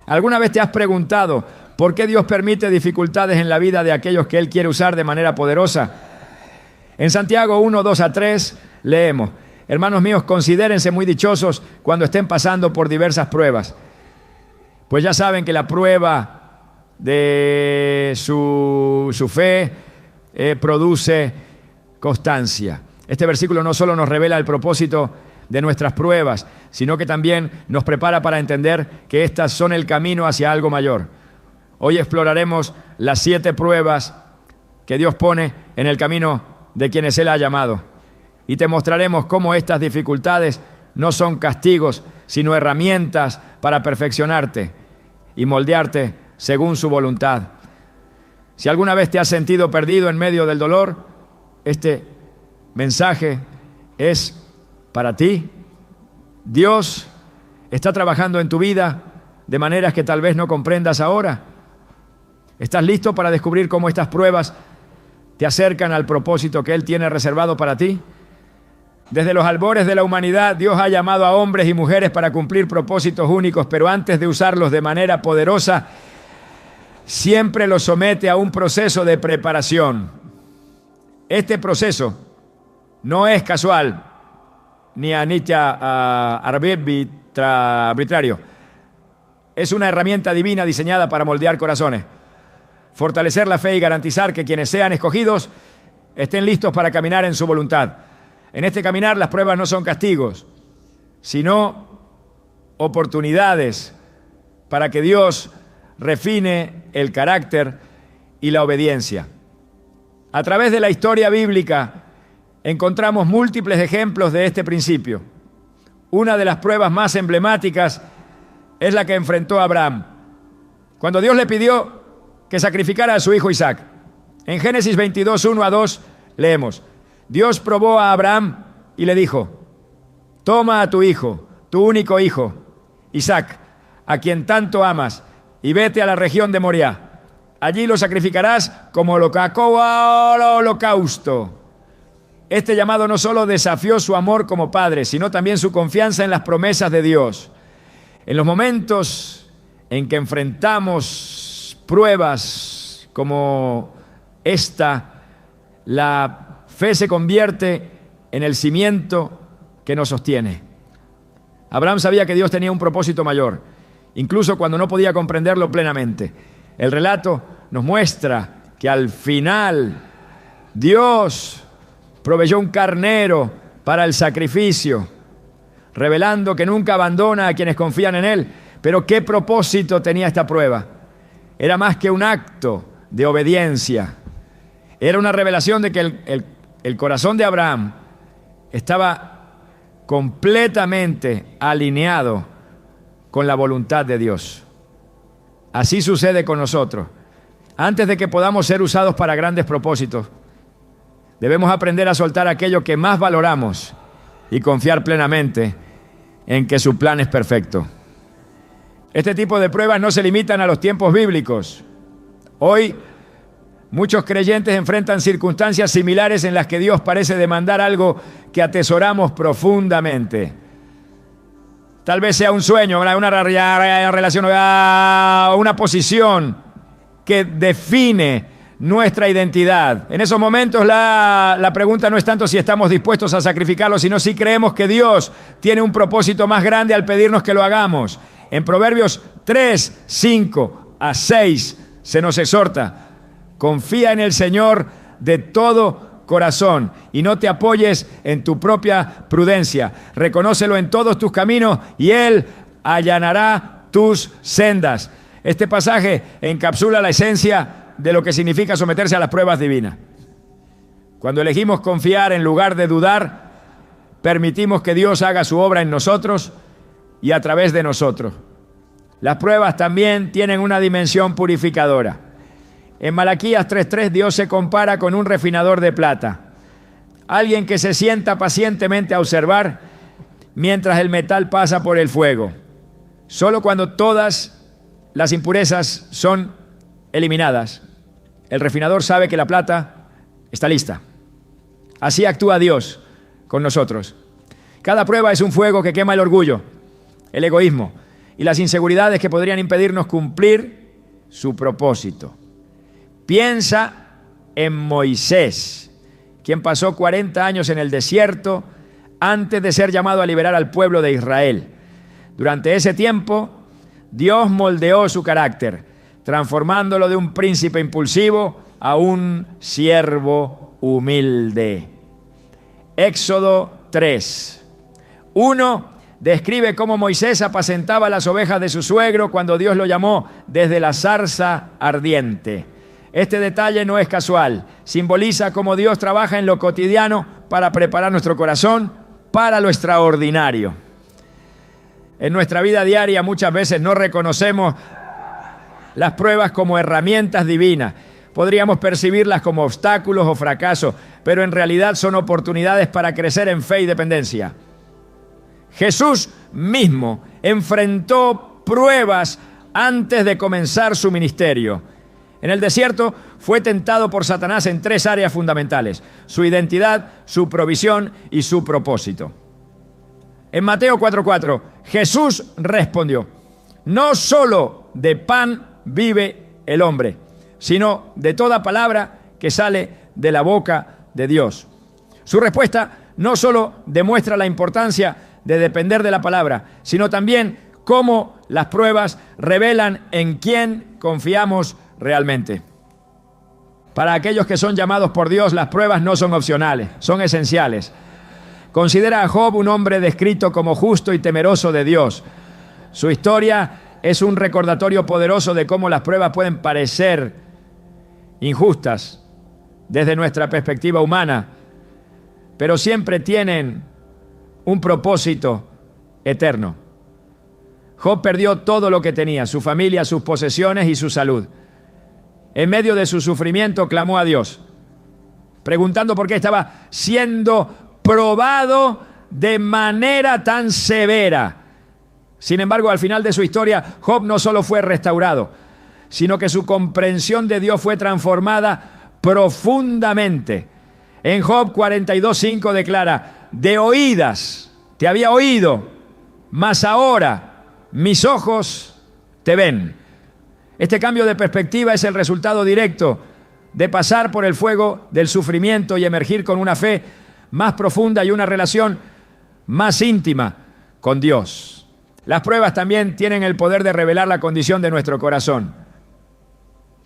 ¿Alguna vez te has preguntado por qué Dios permite dificultades en la vida de aquellos que Él quiere usar de manera poderosa? En Santiago 1, 2 a 3 leemos: hermanos míos, considérense muy dichosos cuando estén pasando por diversas pruebas, pues ya saben que la prueba de su fe produce constancia. Este versículo no solo nos revela el propósito de nuestras pruebas, sino que también nos prepara para entender que estas son el camino hacia algo mayor. Hoy exploraremos las 7 pruebas que Dios pone en el camino de quienes Él ha llamado, y te mostraremos cómo estas dificultades no son castigos, sino herramientas para perfeccionarte y moldearte según su voluntad. Si alguna vez te has sentido perdido en medio del dolor, este mensaje es para ti. Dios está trabajando en tu vida de maneras que tal vez no comprendas ahora. ¿Estás listo para descubrir cómo estas pruebas te acercan al propósito que Él tiene reservado para ti? Desde los albores de la humanidad, Dios ha llamado a hombres y mujeres para cumplir propósitos únicos, pero antes de usarlos de manera poderosa, siempre los somete a un proceso de preparación. Este proceso no es casual, ni arbitrario. Es una herramienta divina diseñada para moldear corazones, fortalecer la fe y garantizar que quienes sean escogidos estén listos para caminar en su voluntad. En este caminar las pruebas no son castigos, sino oportunidades para que Dios refine el carácter y la obediencia. A través de la historia bíblica encontramos múltiples ejemplos de este principio. Una de las pruebas más emblemáticas es la que enfrentó Abraham, cuando Dios le pidió que sacrificara a su hijo Isaac. En Génesis 22, 1 a 2 leemos: Dios probó a Abraham y le dijo: toma a tu hijo, tu único hijo, Isaac, a quien tanto amas, y vete a la región de Moriah. Allí lo sacrificarás como holocausto. Este llamado no solo desafió su amor como padre, sino también su confianza en las promesas de Dios. En los momentos en que enfrentamos pruebas como esta, la fe se convierte en el cimiento que nos sostiene. Abraham sabía que Dios tenía un propósito mayor, incluso cuando no podía comprenderlo plenamente. El relato nos muestra que al final Dios proveyó un carnero para el sacrificio, revelando que nunca abandona a quienes confían en Él. Pero ¿qué propósito tenía esta prueba? Era más que un acto de obediencia. Era una revelación de que el corazón de Abraham estaba completamente alineado con la voluntad de Dios. Así sucede con nosotros. Antes de que podamos ser usados para grandes propósitos, debemos aprender a soltar aquello que más valoramos y confiar plenamente en que su plan es perfecto. Este tipo de pruebas no se limitan a los tiempos bíblicos. Hoy, muchos creyentes enfrentan circunstancias similares en las que Dios parece demandar algo que atesoramos profundamente. Tal vez sea un sueño, una relación, una posición que define nuestra identidad. En esos momentos la pregunta no es tanto si estamos dispuestos a sacrificarlo, sino si creemos que Dios tiene un propósito más grande al pedirnos que lo hagamos. En Proverbios 3, 5 a 6 se nos exhorta: confía en el Señor de todo corazón y no te apoyes en tu propia prudencia. Reconócelo en todos tus caminos y Él allanará tus sendas. Este pasaje encapsula la esencia de lo que significa someterse a las pruebas divinas. Cuando elegimos confiar en lugar de dudar, permitimos que Dios haga su obra en nosotros y a través de nosotros. Las pruebas también tienen una dimensión purificadora. En Malaquías 3:3 Dios se compara con un refinador de plata, alguien que se sienta pacientemente a observar mientras el metal pasa por el fuego. Solo cuando todas las impurezas son eliminadas, el refinador sabe que la plata está lista. Así actúa Dios con nosotros. Cada prueba es un fuego que quema el orgullo, el egoísmo y las inseguridades que podrían impedirnos cumplir su propósito. Piensa en Moisés, quien pasó 40 años en el desierto antes de ser llamado a liberar al pueblo de Israel. Durante ese tiempo, Dios moldeó su carácter, transformándolo de un príncipe impulsivo a un siervo humilde. Éxodo 3. 1 describe cómo Moisés apacentaba las ovejas de su suegro cuando Dios lo llamó desde la zarza ardiente. Este detalle no es casual, simboliza cómo Dios trabaja en lo cotidiano para preparar nuestro corazón para lo extraordinario. En nuestra vida diaria muchas veces no reconocemos las pruebas como herramientas divinas. Podríamos percibirlas como obstáculos o fracasos, pero en realidad son oportunidades para crecer en fe y dependencia. Jesús mismo enfrentó pruebas antes de comenzar su ministerio. En el desierto fue tentado por Satanás en 3 áreas fundamentales: su identidad, su provisión y su propósito. En Mateo 4:4, Jesús respondió: no solo de pan vive el hombre, sino de toda palabra que sale de la boca de Dios. Su respuesta no solo demuestra la importancia de depender de la palabra, sino también cómo las pruebas revelan en quién confiamos realmente. Para aquellos que son llamados por Dios, las pruebas no son opcionales, son esenciales. Considera a Job un hombre descrito como justo y temeroso de Dios. Su historia es un recordatorio poderoso de cómo las pruebas pueden parecer injustas desde nuestra perspectiva humana, pero siempre tienen un propósito eterno. Job perdió todo lo que tenía: su familia, sus posesiones y su salud. En medio de su sufrimiento clamó a Dios, preguntando por qué estaba siendo probado de manera tan severa. Sin embargo, al final de su historia, Job no solo fue restaurado, sino que su comprensión de Dios fue transformada profundamente. En Job 42:5 declara: de oídas te había oído, mas ahora mis ojos te ven. Este cambio de perspectiva es el resultado directo de pasar por el fuego del sufrimiento y emergir con una fe más profunda y una relación más íntima con Dios. Las pruebas también tienen el poder de revelar la condición de nuestro corazón.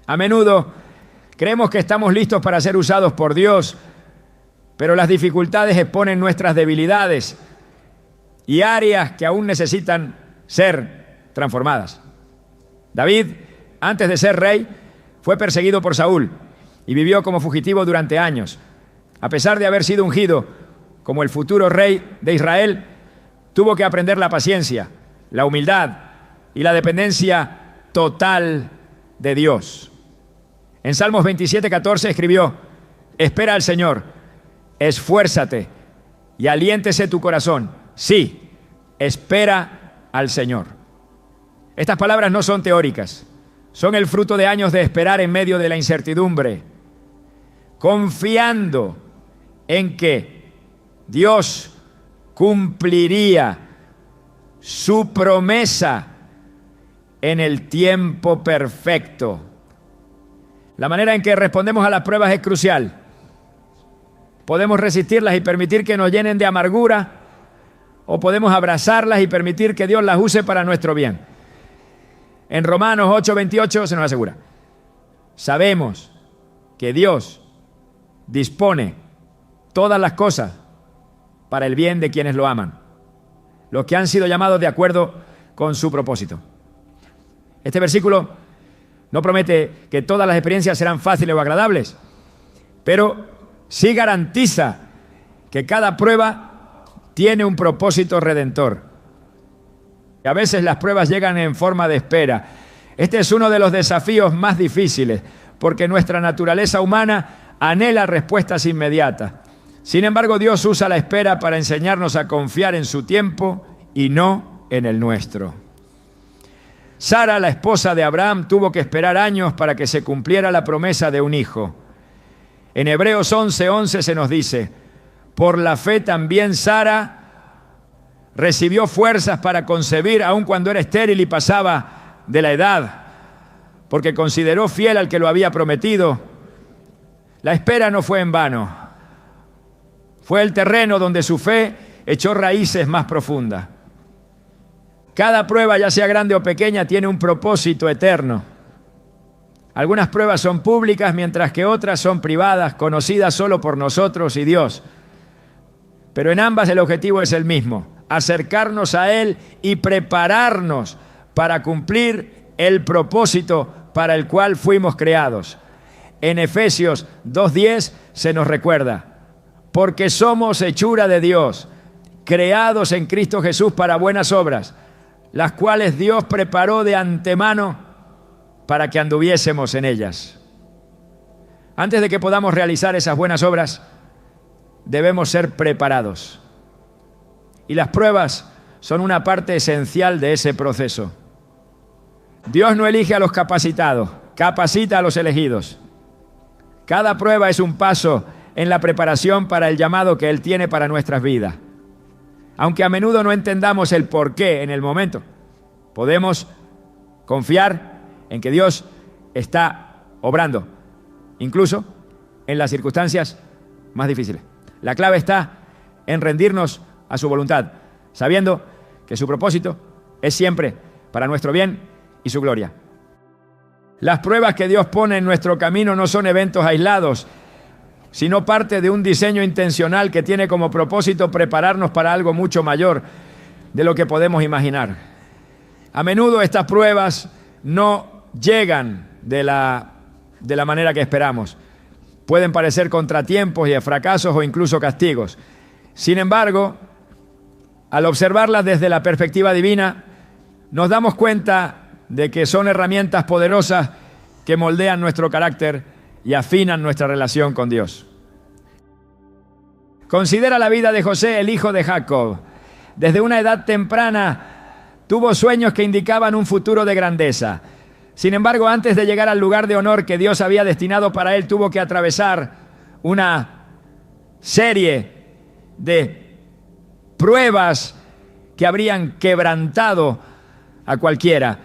A menudo creemos que estamos listos para ser usados por Dios, pero las dificultades exponen nuestras debilidades y áreas que aún necesitan ser transformadas. David, antes de ser rey, fue perseguido por Saúl y vivió como fugitivo durante años. A pesar de haber sido ungido como el futuro rey de Israel, tuvo que aprender la paciencia, la humildad y la dependencia total de Dios. En Salmos 27:14 escribió: espera al Señor, esfuérzate y aliéntese tu corazón. Sí, espera al Señor. Estas palabras no son teóricas, son el fruto de años de esperar en medio de la incertidumbre, confiando en que Dios cumpliría su promesa en el tiempo perfecto. La manera en que respondemos a las pruebas es crucial. Podemos resistirlas y permitir que nos llenen de amargura, o podemos abrazarlas y permitir que Dios las use para nuestro bien. En Romanos 8:28 se nos asegura: sabemos que Dios dispone todas las cosas para el bien de quienes lo aman, los que han sido llamados de acuerdo con su propósito. Este versículo no promete que todas las experiencias serán fáciles o agradables, pero sí garantiza que cada prueba tiene un propósito redentor. Y a veces las pruebas llegan en forma de espera. Este es uno de los desafíos más difíciles, porque nuestra naturaleza humana anhela respuestas inmediatas. Sin embargo, Dios usa la espera para enseñarnos a confiar en su tiempo y no en el nuestro. Sara, la esposa de Abraham, tuvo que esperar años para que se cumpliera la promesa de un hijo. En Hebreos 11:11 se nos dice: por la fe también Sara, Recibió fuerzas para concebir aun cuando era estéril y pasaba de la edad, porque consideró fiel al que lo había prometido. La espera no fue en vano. Fue el terreno donde su fe echó raíces más profundas. Cada prueba, ya sea grande o pequeña, tiene un propósito eterno. Algunas pruebas son públicas, mientras que otras son privadas, conocidas solo por nosotros y Dios. Pero en ambas el objetivo es el mismo: acercarnos a Él y prepararnos para cumplir el propósito para el cual fuimos creados. En Efesios 2:10 se nos recuerda: porque somos hechura de Dios, creados en Cristo Jesús para buenas obras, las cuales Dios preparó de antemano para que anduviésemos en ellas. Antes de que podamos realizar esas buenas obras, debemos ser preparados. Y las pruebas son una parte esencial de ese proceso. Dios no elige a los capacitados, capacita a los elegidos. Cada prueba es un paso en la preparación para el llamado que Él tiene para nuestras vidas. Aunque a menudo no entendamos el porqué en el momento, podemos confiar en que Dios está obrando, incluso en las circunstancias más difíciles. La clave está en rendirnos a su voluntad, sabiendo que su propósito es siempre para nuestro bien y su gloria. Las pruebas que Dios pone en nuestro camino no son eventos aislados, sino parte de un diseño intencional que tiene como propósito prepararnos para algo mucho mayor de lo que podemos imaginar. A menudo estas pruebas no llegan de la manera que esperamos. Pueden parecer contratiempos y fracasos o incluso castigos. Sin embargo, al observarlas desde la perspectiva divina, nos damos cuenta de que son herramientas poderosas que moldean nuestro carácter y afinan nuestra relación con Dios. Considera la vida de José, el hijo de Jacob. Desde una edad temprana tuvo sueños que indicaban un futuro de grandeza. Sin embargo, antes de llegar al lugar de honor que Dios había destinado para él, tuvo que atravesar una serie de pruebas que habrían quebrantado a cualquiera.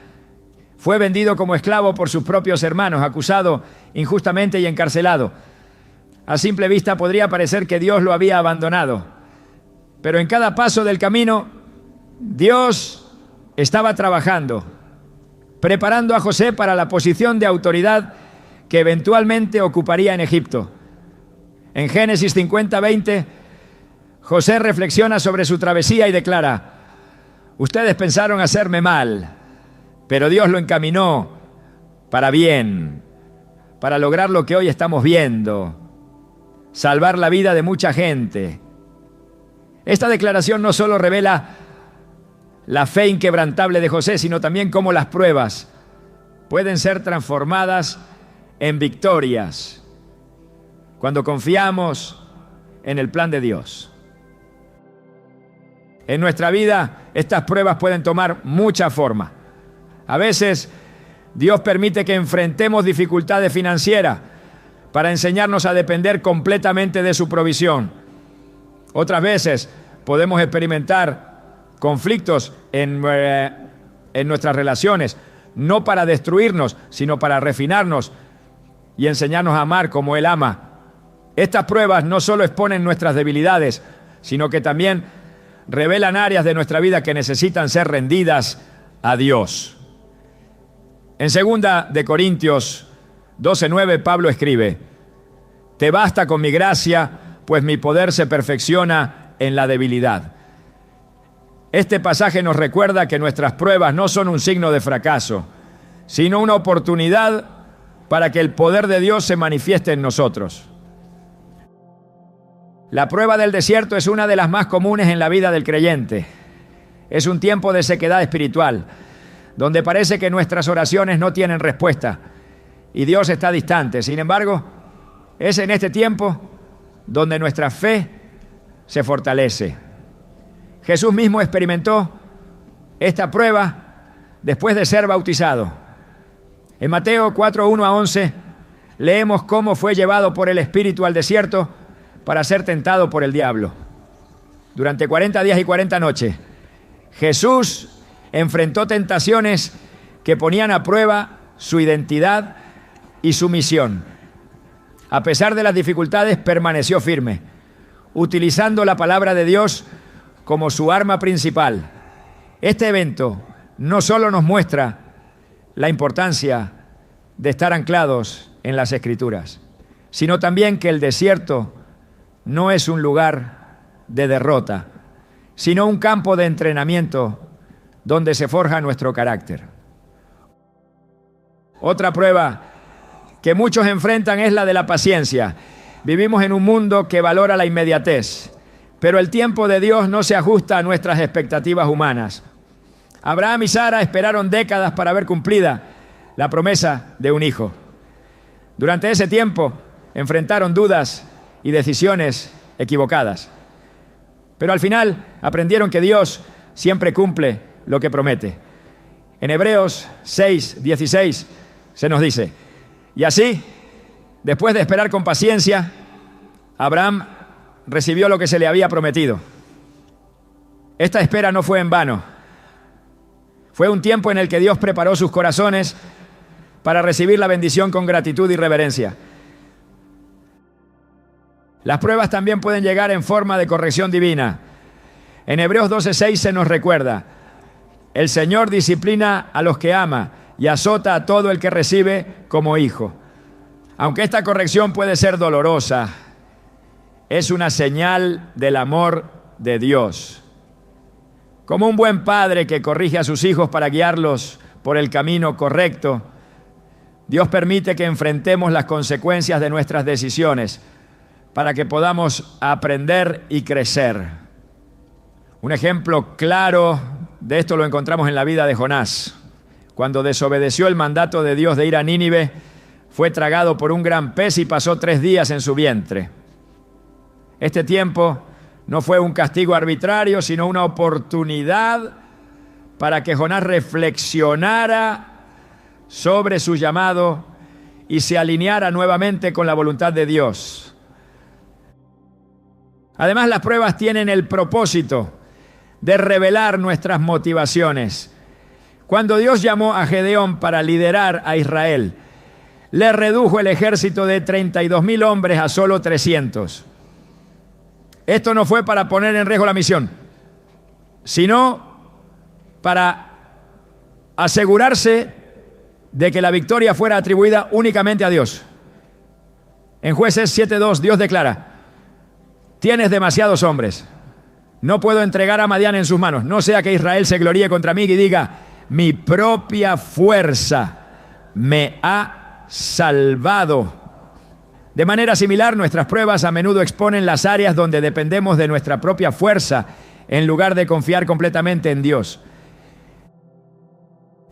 Fue vendido como esclavo por sus propios hermanos, acusado injustamente y encarcelado. A simple vista podría parecer que Dios lo había abandonado, pero en cada paso del camino Dios estaba trabajando, preparando a José para la posición de autoridad que eventualmente ocuparía en Egipto. En Génesis 50:20, José reflexiona sobre su travesía y declara: ustedes pensaron hacerme mal, pero Dios lo encaminó para bien, para lograr lo que hoy estamos viendo, salvar la vida de mucha gente. Esta declaración no solo revela la fe inquebrantable de José, sino también cómo las pruebas pueden ser transformadas en victorias cuando confiamos en el plan de Dios. En nuestra vida, estas pruebas pueden tomar mucha forma. A veces, Dios permite que enfrentemos dificultades financieras para enseñarnos a depender completamente de su provisión. Otras veces, podemos experimentar conflictos en nuestras relaciones, no para destruirnos, sino para refinarnos y enseñarnos a amar como Él ama. Estas pruebas no solo exponen nuestras debilidades, sino que también revelan áreas de nuestra vida que necesitan ser rendidas a Dios. En 2 de Corintios 12:9, Pablo escribe: te basta con mi gracia, pues mi poder se perfecciona en la debilidad. Este pasaje nos recuerda que nuestras pruebas no son un signo de fracaso, sino una oportunidad para que el poder de Dios se manifieste en nosotros. La prueba del desierto es una de las más comunes en la vida del creyente. Es un tiempo de sequedad espiritual, donde parece que nuestras oraciones no tienen respuesta y Dios está distante. Sin embargo, es en este tiempo donde nuestra fe se fortalece. Jesús mismo experimentó esta prueba después de ser bautizado. En Mateo 4:1-11 leemos cómo fue llevado por el Espíritu al desierto para ser tentado por el diablo. Durante 40 días y 40 noches Jesús enfrentó tentaciones que ponían a prueba su identidad y su misión. A pesar de las dificultades, permaneció firme, utilizando la palabra de Dios como su arma principal. Este evento no solo nos muestra la importancia de estar anclados en las Escrituras, sino también que el desierto no es un lugar de derrota, sino un campo de entrenamiento donde se forja nuestro carácter. Otra prueba que muchos enfrentan es la de la paciencia. Vivimos en un mundo que valora la inmediatez, pero el tiempo de Dios no se ajusta a nuestras expectativas humanas. Abraham y Sara esperaron décadas para ver cumplida la promesa de un hijo. Durante ese tiempo enfrentaron dudas y decisiones equivocadas, pero al final aprendieron que Dios siempre cumple lo que promete. En Hebreos 6:16 se nos dice: y así, después de esperar con paciencia, Abraham recibió lo que se le había prometido. Esta espera no fue en vano. Fue un tiempo en el que Dios preparó sus corazones para recibir la bendición con gratitud y reverencia. Las pruebas también pueden llegar en forma de corrección divina. En Hebreos 12:6 se nos recuerda: el Señor disciplina a los que ama y azota a todo el que recibe como hijo. Aunque esta corrección puede ser dolorosa, es una señal del amor de Dios. Como un buen padre que corrige a sus hijos para guiarlos por el camino correcto, Dios permite que enfrentemos las consecuencias de nuestras decisiones para que podamos aprender y crecer. Un ejemplo claro de esto lo encontramos en la vida de Jonás. Cuando desobedeció el mandato de Dios de ir a Nínive, fue tragado por un gran pez y pasó 3 días en su vientre. Este tiempo no fue un castigo arbitrario, sino una oportunidad para que Jonás reflexionara sobre su llamado y se alineara nuevamente con la voluntad de Dios. Además, las pruebas tienen el propósito de revelar nuestras motivaciones. Cuando Dios llamó a Gedeón para liderar a Israel, le redujo el ejército de 32,000 hombres a solo 300. Esto no fue para poner en riesgo la misión, sino para asegurarse de que la victoria fuera atribuida únicamente a Dios. En Jueces 7:2 Dios declara: tienes demasiados hombres, no puedo entregar a Madián en sus manos, no sea que Israel se gloríe contra mí y diga: mi propia fuerza me ha salvado. De manera similar, nuestras pruebas a menudo exponen las áreas donde dependemos de nuestra propia fuerza en lugar de confiar completamente en Dios.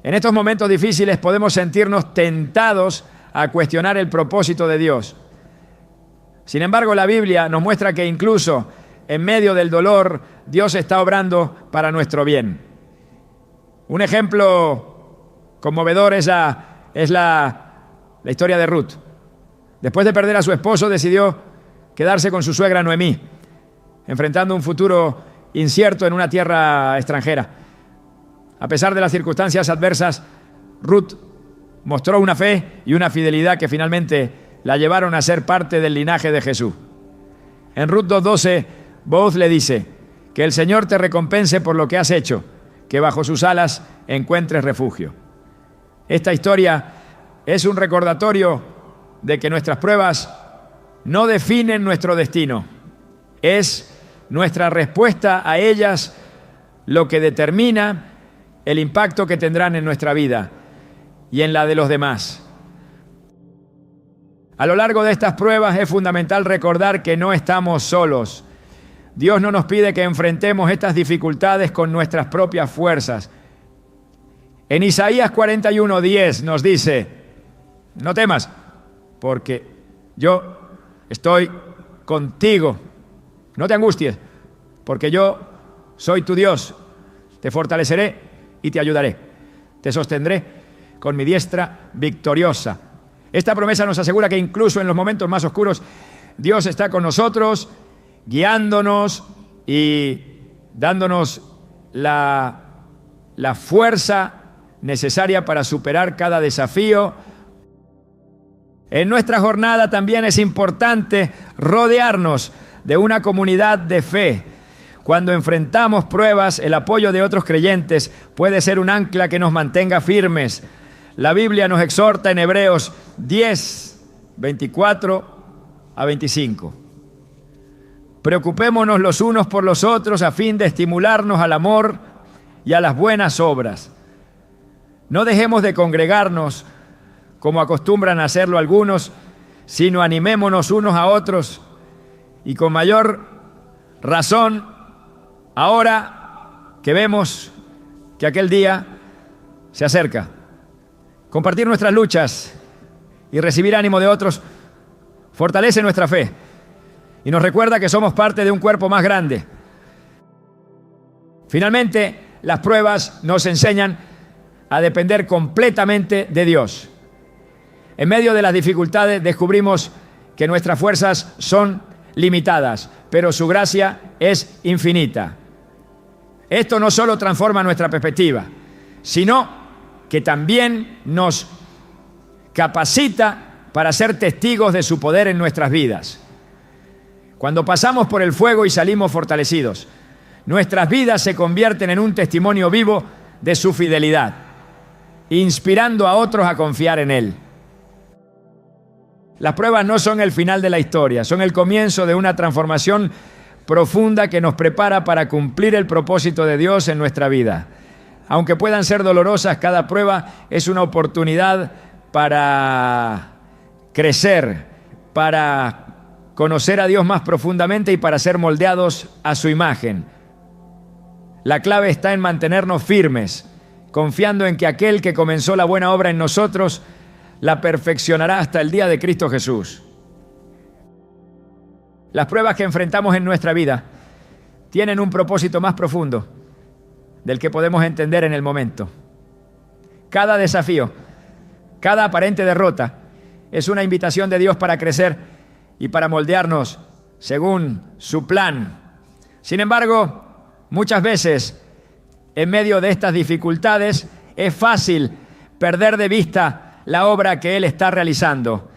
En estos momentos difíciles podemos sentirnos tentados a cuestionar el propósito de Dios. Sin embargo, la Biblia nos muestra que incluso en medio del dolor, Dios está obrando para nuestro bien. Un ejemplo conmovedor es la historia de Ruth. Después de perder a su esposo, decidió quedarse con su suegra Noemí, enfrentando un futuro incierto en una tierra extranjera. A pesar de las circunstancias adversas, Ruth mostró una fe y una fidelidad que finalmente la llevaron a ser parte del linaje de Jesús. En Ruth 2:12, Booz le dice: que el Señor te recompense por lo que has hecho, que bajo sus alas encuentres refugio. Esta historia es un recordatorio de que nuestras pruebas no definen nuestro destino. Es nuestra respuesta a ellas lo que determina el impacto que tendrán en nuestra vida y en la de los demás. A lo largo de estas pruebas es fundamental recordar que no estamos solos. Dios no nos pide que enfrentemos estas dificultades con nuestras propias fuerzas. En Isaías 41:10 nos dice: no temas, porque yo estoy contigo. No te angusties, porque yo soy tu Dios. Te fortaleceré y te ayudaré. Te sostendré con mi diestra victoriosa. Esta promesa nos asegura que incluso en los momentos más oscuros, Dios está con nosotros, guiándonos y dándonos la fuerza necesaria para superar cada desafío. En nuestra jornada también es importante rodearnos de una comunidad de fe. Cuando enfrentamos pruebas, el apoyo de otros creyentes puede ser un ancla que nos mantenga firmes. La Biblia nos exhorta en Hebreos 10, 24 a 25. Preocupémonos los unos por los otros a fin de estimularnos al amor y a las buenas obras. No dejemos de congregarnos como acostumbran a hacerlo algunos, sino animémonos unos a otros y con mayor razón ahora que vemos que aquel día se acerca. Compartir nuestras luchas y recibir ánimo de otros fortalece nuestra fe y nos recuerda que somos parte de un cuerpo más grande. Finalmente, las pruebas nos enseñan a depender completamente de Dios. En medio de las dificultades descubrimos que nuestras fuerzas son limitadas, pero su gracia es infinita. Esto no solo transforma nuestra perspectiva, sino que también nos capacita para ser testigos de su poder en nuestras vidas. Cuando pasamos por el fuego y salimos fortalecidos, nuestras vidas se convierten en un testimonio vivo de su fidelidad, inspirando a otros a confiar en Él. Las pruebas no son el final de la historia, son el comienzo de una transformación profunda que nos prepara para cumplir el propósito de Dios en nuestra vida. Aunque puedan ser dolorosas, cada prueba es una oportunidad para crecer, para conocer a Dios más profundamente y para ser moldeados a su imagen. La clave está en mantenernos firmes, confiando en que aquel que comenzó la buena obra en nosotros la perfeccionará hasta el día de Cristo Jesús. Las pruebas que enfrentamos en nuestra vida tienen un propósito más profundo del que podemos entender en el momento. Cada desafío, cada aparente derrota es una invitación de Dios para crecer y para moldearnos según su plan. Sin embargo, muchas veces en medio de estas dificultades es fácil perder de vista la obra que Él está realizando.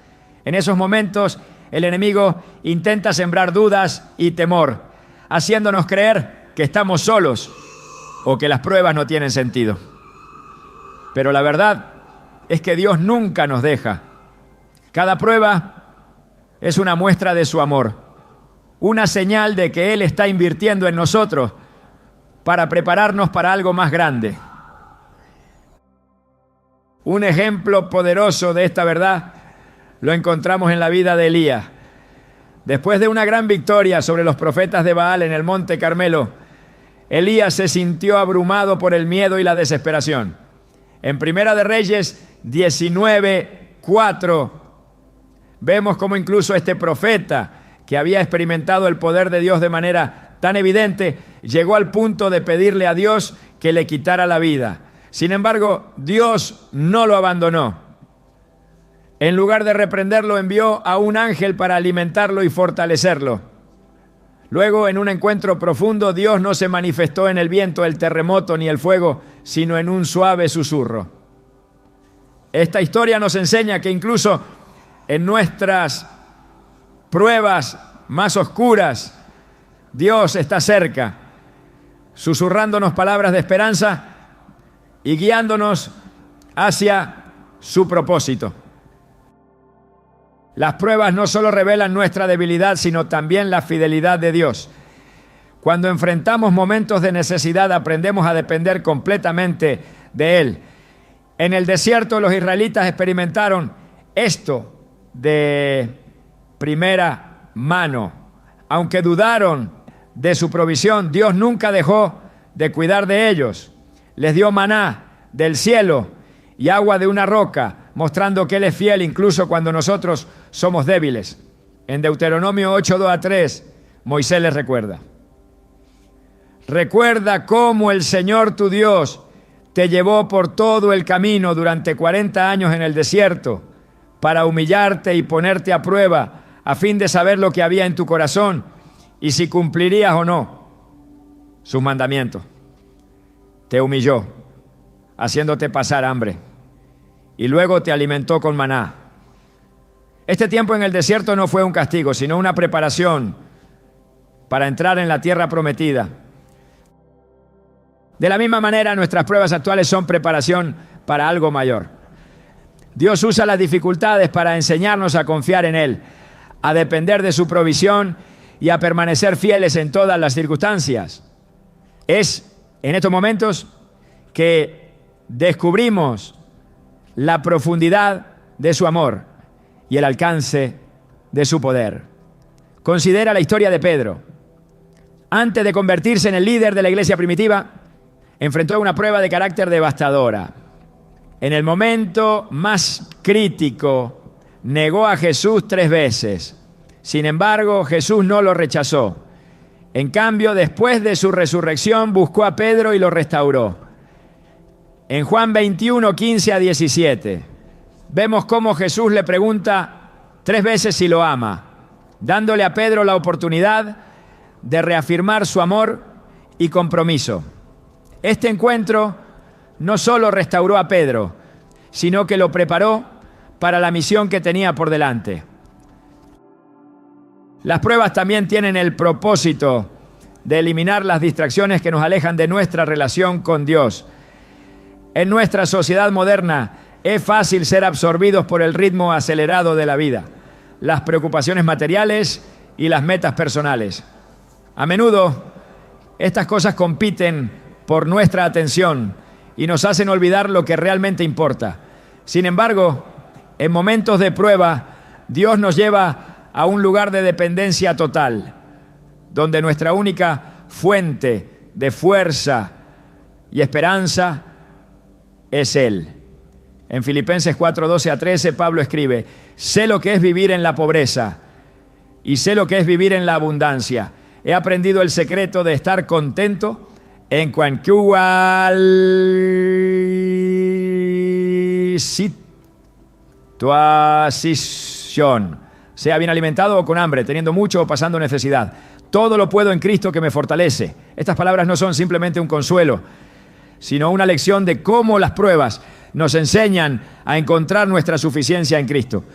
En esos momentos, el enemigo intenta sembrar dudas y temor, haciéndonos creer que estamos solos o que las pruebas no tienen sentido. Pero la verdad es que Dios nunca nos deja. Cada prueba es una muestra de su amor, una señal de que Él está invirtiendo en nosotros para prepararnos para algo más grande. Un ejemplo poderoso de esta verdad lo encontramos en la vida de Elías. Después de una gran victoria sobre los profetas de Baal en el Monte Carmelo, Elías se sintió abrumado por el miedo y la desesperación. En Primera de Reyes 19:4 vemos cómo incluso este profeta, que había experimentado el poder de Dios de manera tan evidente, llegó al punto de pedirle a Dios que le quitara la vida. Sin embargo, Dios no lo abandonó. En lugar de reprenderlo, envió a un ángel para alimentarlo y fortalecerlo. Luego, en un encuentro profundo, Dios no se manifestó en el viento, el terremoto ni el fuego, sino en un suave susurro. Esta historia nos enseña que incluso en nuestras pruebas más oscuras, Dios está cerca, susurrándonos palabras de esperanza y guiándonos hacia su propósito. Las pruebas no solo revelan nuestra debilidad, sino también la fidelidad de Dios. Cuando enfrentamos momentos de necesidad, aprendemos a depender completamente de Él. En el desierto, los israelitas experimentaron esto de primera mano. Aunque dudaron de su provisión, Dios nunca dejó de cuidar de ellos. Les dio maná del cielo y agua de una roca, mostrando que Él es fiel incluso cuando nosotros somos débiles. En Deuteronomio 8:2-3, Moisés les recuerda: recuerda cómo el Señor tu Dios te llevó por todo el camino durante 40 años en el desierto para humillarte y ponerte a prueba a fin de saber lo que había en tu corazón y si cumplirías o no sus mandamientos. te humilló, haciéndote pasar hambre, y luego te alimentó con maná. Este tiempo en el desierto no fue un castigo, sino una preparación para entrar en la tierra prometida. De la misma manera, nuestras pruebas actuales son preparación para algo mayor. Dios usa las dificultades para enseñarnos a confiar en Él, a depender de su provisión y a permanecer fieles en todas las circunstancias. Es en estos momentos que descubrimos la profundidad de su amor y el alcance de su poder. Considera la historia de Pedro. Antes de convertirse en el líder de la iglesia primitiva, enfrentó una prueba de carácter devastadora. En el momento más crítico, negó a Jesús 3 veces. Sin embargo, Jesús no lo rechazó. En cambio, después de su resurrección, buscó a Pedro y lo restauró. En Juan 21, 15 a 17, vemos cómo Jesús le pregunta 3 veces si lo ama, dándole a Pedro la oportunidad de reafirmar su amor y compromiso. Este encuentro no solo restauró a Pedro, sino que lo preparó para la misión que tenía por delante. Las pruebas también tienen el propósito de eliminar las distracciones que nos alejan de nuestra relación con Dios. En nuestra sociedad moderna es fácil ser absorbidos por el ritmo acelerado de la vida, las preocupaciones materiales y las metas personales. A menudo, estas cosas compiten por nuestra atención y nos hacen olvidar lo que realmente importa. Sin embargo, en momentos de prueba, Dios nos lleva a un lugar de dependencia total, donde nuestra única fuente de fuerza y esperanza es Él. En Filipenses 4, 12 a 13, Pablo escribe: sé lo que es vivir en la pobreza y sé lo que es vivir en la abundancia. He aprendido el secreto de estar contento en cualquier situación, sea bien alimentado o con hambre, teniendo mucho o pasando necesidad. Todo lo puedo en Cristo que me fortalece. Estas palabras no son simplemente un consuelo, sino una lección de cómo las pruebas nos enseñan a encontrar nuestra suficiencia en Cristo.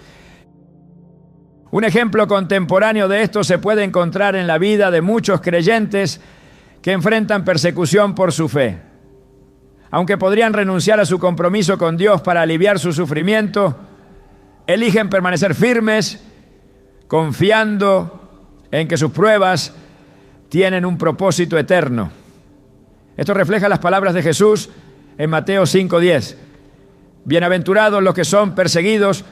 Un ejemplo contemporáneo de esto se puede encontrar en la vida de muchos creyentes que enfrentan persecución por su fe. Aunque podrían renunciar a su compromiso con Dios para aliviar su sufrimiento, eligen permanecer firmes, confiando en que sus pruebas tienen un propósito eterno. Esto refleja las palabras de Jesús en Mateo 5:10. Bienaventurados los que son perseguidos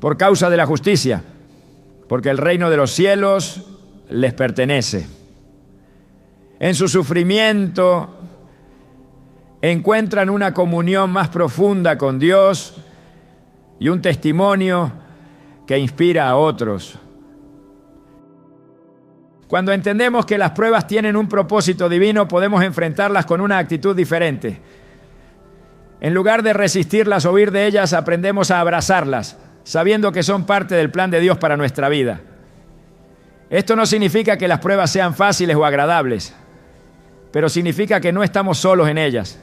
por causa de la justicia, porque el reino de los cielos les pertenece. En su sufrimiento encuentran una comunión más profunda con Dios y un testimonio que inspira a otros. Cuando entendemos que las pruebas tienen un propósito divino, podemos enfrentarlas con una actitud diferente. En lugar de resistirlas o huir de ellas, aprendemos a abrazarlas, sabiendo que son parte del plan de Dios para nuestra vida. Esto no significa que las pruebas sean fáciles o agradables, pero significa que no estamos solos en ellas.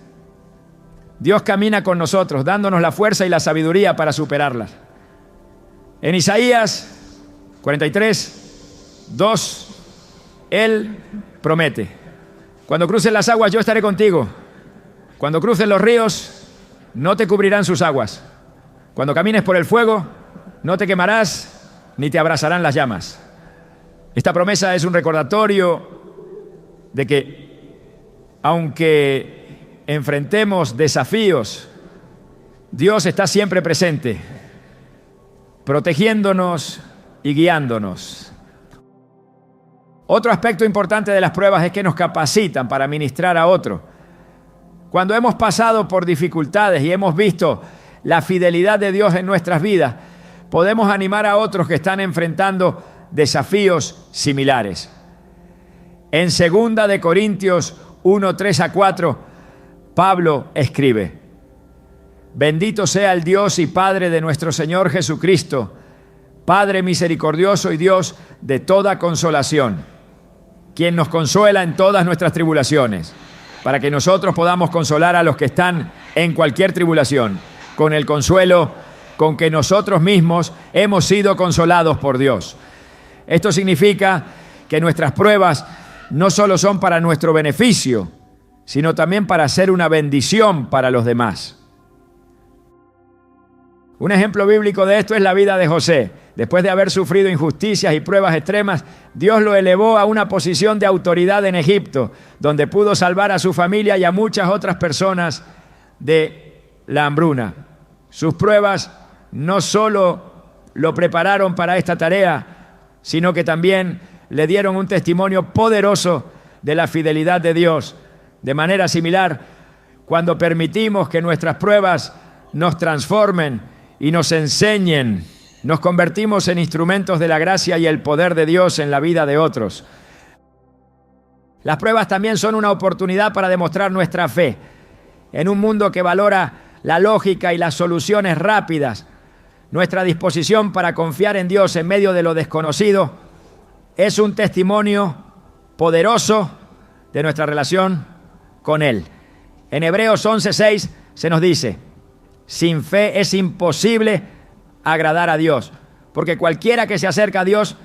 Dios camina con nosotros, dándonos la fuerza y la sabiduría para superarlas. En Isaías 43, 2, Él promete: cuando cruces las aguas, yo estaré contigo. Cuando cruces los ríos, no te cubrirán sus aguas. Cuando camines por el fuego, no te quemarás, ni te abrasarán las llamas. Esta promesa es un recordatorio de que, aunque enfrentemos desafíos, Dios está siempre presente, protegiéndonos y guiándonos. Otro aspecto importante de las pruebas es que nos capacitan para ministrar a otro. Cuando hemos pasado por dificultades y hemos visto la fidelidad de Dios en nuestras vidas, podemos animar a otros que están enfrentando desafíos similares. En 2 de Corintios 1, 3 a 4, Pablo escribe: bendito sea el Dios y Padre de nuestro Señor Jesucristo, Padre misericordioso y Dios de toda consolación, quien nos consuela en todas nuestras tribulaciones, para que nosotros podamos consolar a los que están en cualquier tribulación, con el consuelo con que nosotros mismos hemos sido consolados por Dios. Esto significa que nuestras pruebas no solo son para nuestro beneficio, sino también para ser una bendición para los demás. Un ejemplo bíblico de esto es la vida de José. Después de haber sufrido injusticias y pruebas extremas, Dios lo elevó a una posición de autoridad en Egipto, donde pudo salvar a su familia y a muchas otras personas de la hambruna. Sus pruebas no solo lo prepararon para esta tarea, sino que también le dieron un testimonio poderoso de la fidelidad de Dios. De manera similar, cuando permitimos que nuestras pruebas nos transformen y nos enseñen, nos convertimos en instrumentos de la gracia y el poder de Dios en la vida de otros. Las pruebas también son una oportunidad para demostrar nuestra fe. En un mundo que valora la lógica y las soluciones rápidas, nuestra disposición para confiar en Dios en medio de lo desconocido es un testimonio poderoso de nuestra relación con Él. En Hebreos 11:6 se nos dice: sin fe es imposible agradar a Dios, porque cualquiera que se acerca a Dios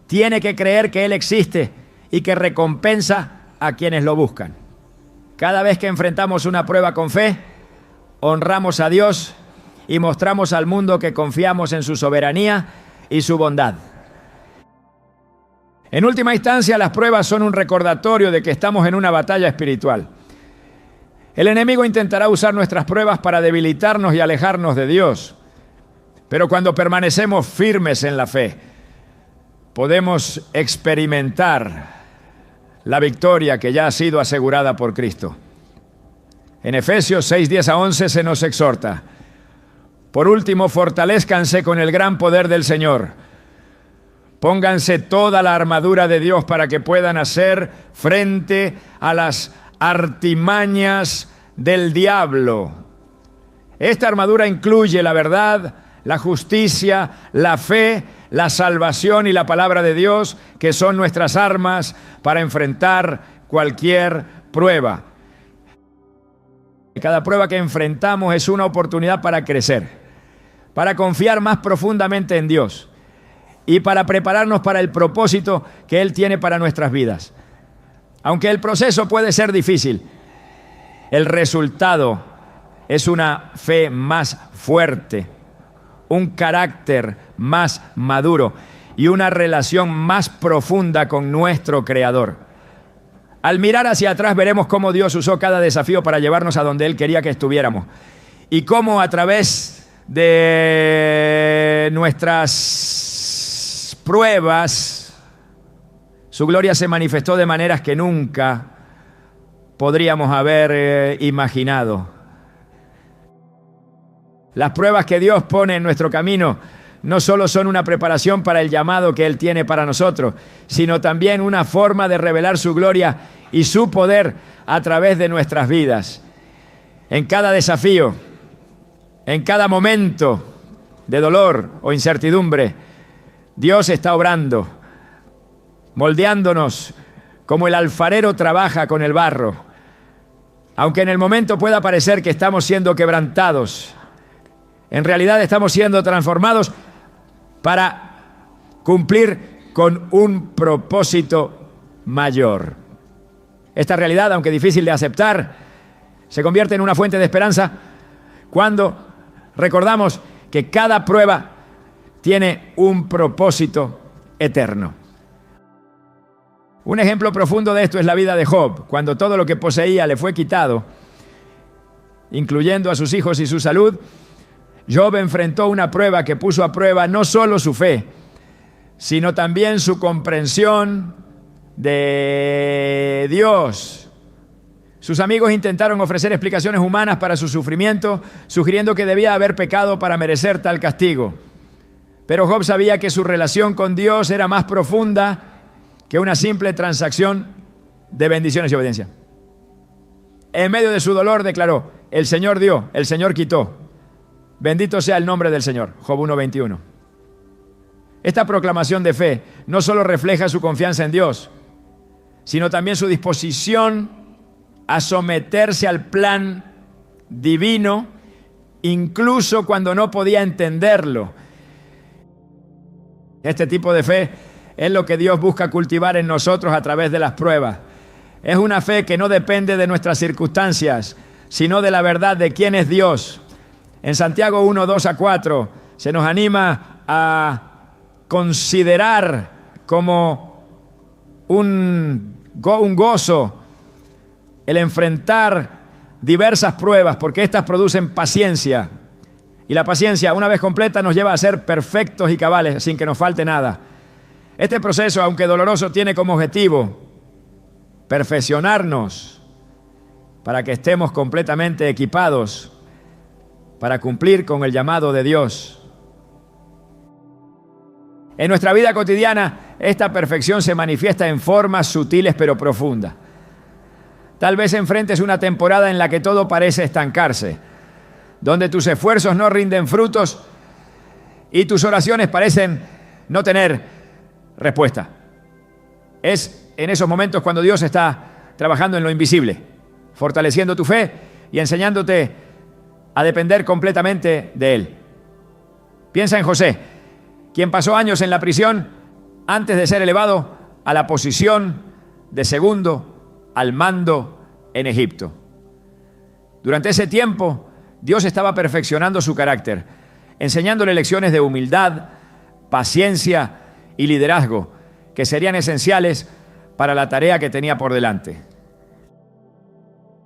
tiene que creer que Él existe y que recompensa a quienes lo buscan. Cada vez que enfrentamos una prueba con fe, honramos a Dios y mostramos al mundo que confiamos en su soberanía y su bondad. En última instancia, las pruebas son un recordatorio de que estamos en una batalla espiritual. El enemigo intentará usar nuestras pruebas para debilitarnos y alejarnos de Dios. Pero cuando permanecemos firmes en la fe, podemos experimentar la victoria que ya ha sido asegurada por Cristo. En Efesios 6:10-11 se nos exhorta: por último, fortalézcanse con el gran poder del Señor. Pónganse toda la armadura de Dios para que puedan hacer frente a las artimañas del diablo. Esta armadura incluye la verdad, la justicia, la fe, la salvación y la palabra de Dios, que son nuestras armas para enfrentar cualquier prueba. Cada prueba que enfrentamos es una oportunidad para crecer, para confiar más profundamente en Dios y para prepararnos para el propósito que Él tiene para nuestras vidas. Aunque el proceso puede ser difícil, el resultado es una fe más fuerte, un carácter más maduro y una relación más profunda con nuestro Creador. Al mirar hacia atrás veremos cómo Dios usó cada desafío para llevarnos a donde Él quería que estuviéramos y cómo a través de nuestras pruebas su gloria se manifestó de maneras que nunca podríamos haber imaginado. Las pruebas que Dios pone en nuestro camino no solo son una preparación para el llamado que Él tiene para nosotros, sino también una forma de revelar su gloria y su poder a través de nuestras vidas. En cada desafío, en cada momento de dolor o incertidumbre, Dios está obrando, moldeándonos como el alfarero trabaja con el barro. Aunque en el momento pueda parecer que estamos siendo quebrantados, en realidad estamos siendo transformados para cumplir con un propósito mayor. Esta realidad, aunque difícil de aceptar, se convierte en una fuente de esperanza cuando recordamos que cada prueba tiene un propósito eterno. Un ejemplo profundo de esto es la vida de Job. Cuando todo lo que poseía le fue quitado, incluyendo a sus hijos y su salud, Job enfrentó una prueba que puso a prueba no solo su fe, sino también su comprensión de Dios. Sus amigos intentaron ofrecer explicaciones humanas para su sufrimiento, sugiriendo que debía haber pecado para merecer tal castigo. Pero Job sabía que su relación con Dios era más profunda que una simple transacción de bendiciones y obediencia. En medio de su dolor declaró: el Señor dio, el Señor quitó. Bendito sea el nombre del Señor. Job 1:21. Esta proclamación de fe no solo refleja su confianza en Dios, sino también su disposición a someterse al plan divino, incluso cuando no podía entenderlo. Este tipo de fe es lo que Dios busca cultivar en nosotros a través de las pruebas. Es una fe que no depende de nuestras circunstancias, sino de la verdad de quién es Dios. En Santiago 1, 2 a 4 se nos anima a considerar como un gozo el enfrentar diversas pruebas, porque éstas producen paciencia. Y la paciencia, una vez completa, nos lleva a ser perfectos y cabales, sin que nos falte nada. Este proceso, aunque doloroso, tiene como objetivo perfeccionarnos para que estemos completamente equipados para cumplir con el llamado de Dios. En nuestra vida cotidiana, esta perfección se manifiesta en formas sutiles pero profundas. Tal vez enfrentes una temporada en la que todo parece estancarse, donde tus esfuerzos no rinden frutos y tus oraciones parecen no tener respuesta. Es en esos momentos cuando Dios está trabajando en lo invisible, fortaleciendo tu fe y enseñándote a depender completamente de Él. Piensa en José, quien pasó años en la prisión antes de ser elevado a la posición de segundo al mando en Egipto. Durante ese tiempo, Dios estaba perfeccionando su carácter, enseñándole lecciones de humildad, paciencia y liderazgo que serían esenciales para la tarea que tenía por delante.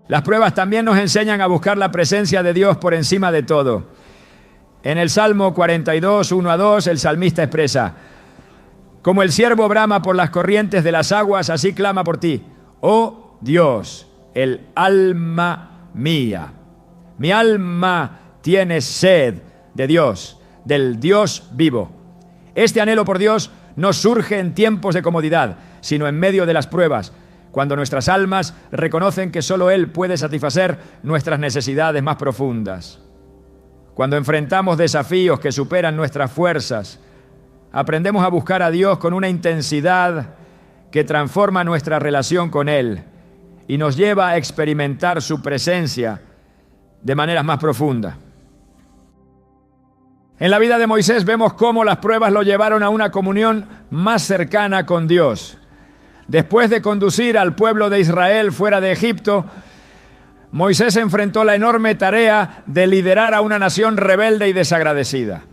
Las pruebas también nos enseñan a buscar la presencia de Dios por encima de todo. En el Salmo 42, 1 a 2, el salmista expresa: como el ciervo brama por las corrientes de las aguas, así clama por ti, oh Dios, el alma mía. Mi alma tiene sed de Dios, del Dios vivo. Este anhelo por Dios no surge en tiempos de comodidad, sino en medio de las pruebas, cuando nuestras almas reconocen que solo Él puede satisfacer nuestras necesidades más profundas. Cuando enfrentamos desafíos que superan nuestras fuerzas, aprendemos a buscar a Dios con una intensidad que transforma nuestra relación con Él y nos lleva a experimentar su presencia de maneras más profundas. En la vida de Moisés vemos cómo las pruebas lo llevaron a una comunión más cercana con Dios. Después de conducir al pueblo de Israel fuera de Egipto, Moisés enfrentó la enorme tarea de liderar a una nación rebelde y desagradecida.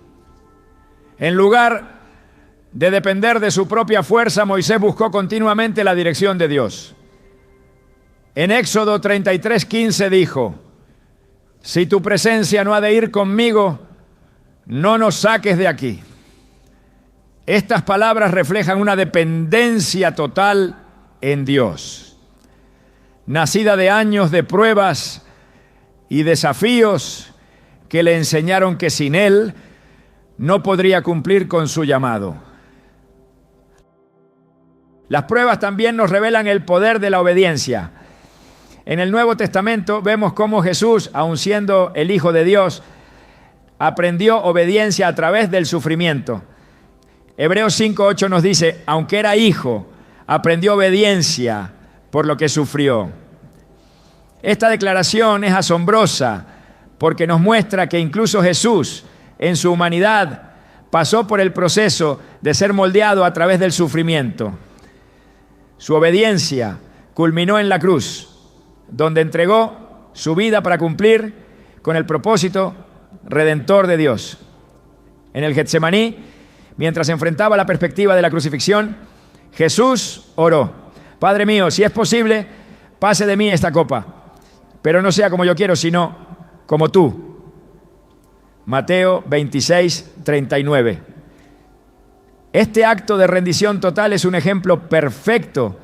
En lugar de depender de su propia fuerza, Moisés buscó continuamente la dirección de Dios. En Éxodo 33:15 dijo: si tu presencia no ha de ir conmigo, no nos saques de aquí. Estas palabras reflejan una dependencia total en Dios, nacida de años de pruebas y desafíos que le enseñaron que sin Él no podría cumplir con su llamado. Las pruebas también nos revelan el poder de la obediencia. En el Nuevo Testamento vemos cómo Jesús, aun siendo el Hijo de Dios, aprendió obediencia a través del sufrimiento. Hebreos 5:8 nos dice: aunque era hijo, aprendió obediencia por lo que sufrió. Esta declaración es asombrosa porque nos muestra que incluso Jesús, en su humanidad, pasó por el proceso de ser moldeado a través del sufrimiento. Su obediencia culminó en la cruz, donde entregó su vida para cumplir con el propósito redentor de Dios. En el Getsemaní, mientras enfrentaba la perspectiva de la crucifixión, Jesús oró: Padre mío, si es posible, pase de mí esta copa, pero no sea como yo quiero, sino como tú. Mateo 26:39. Este acto de rendición total es un ejemplo perfecto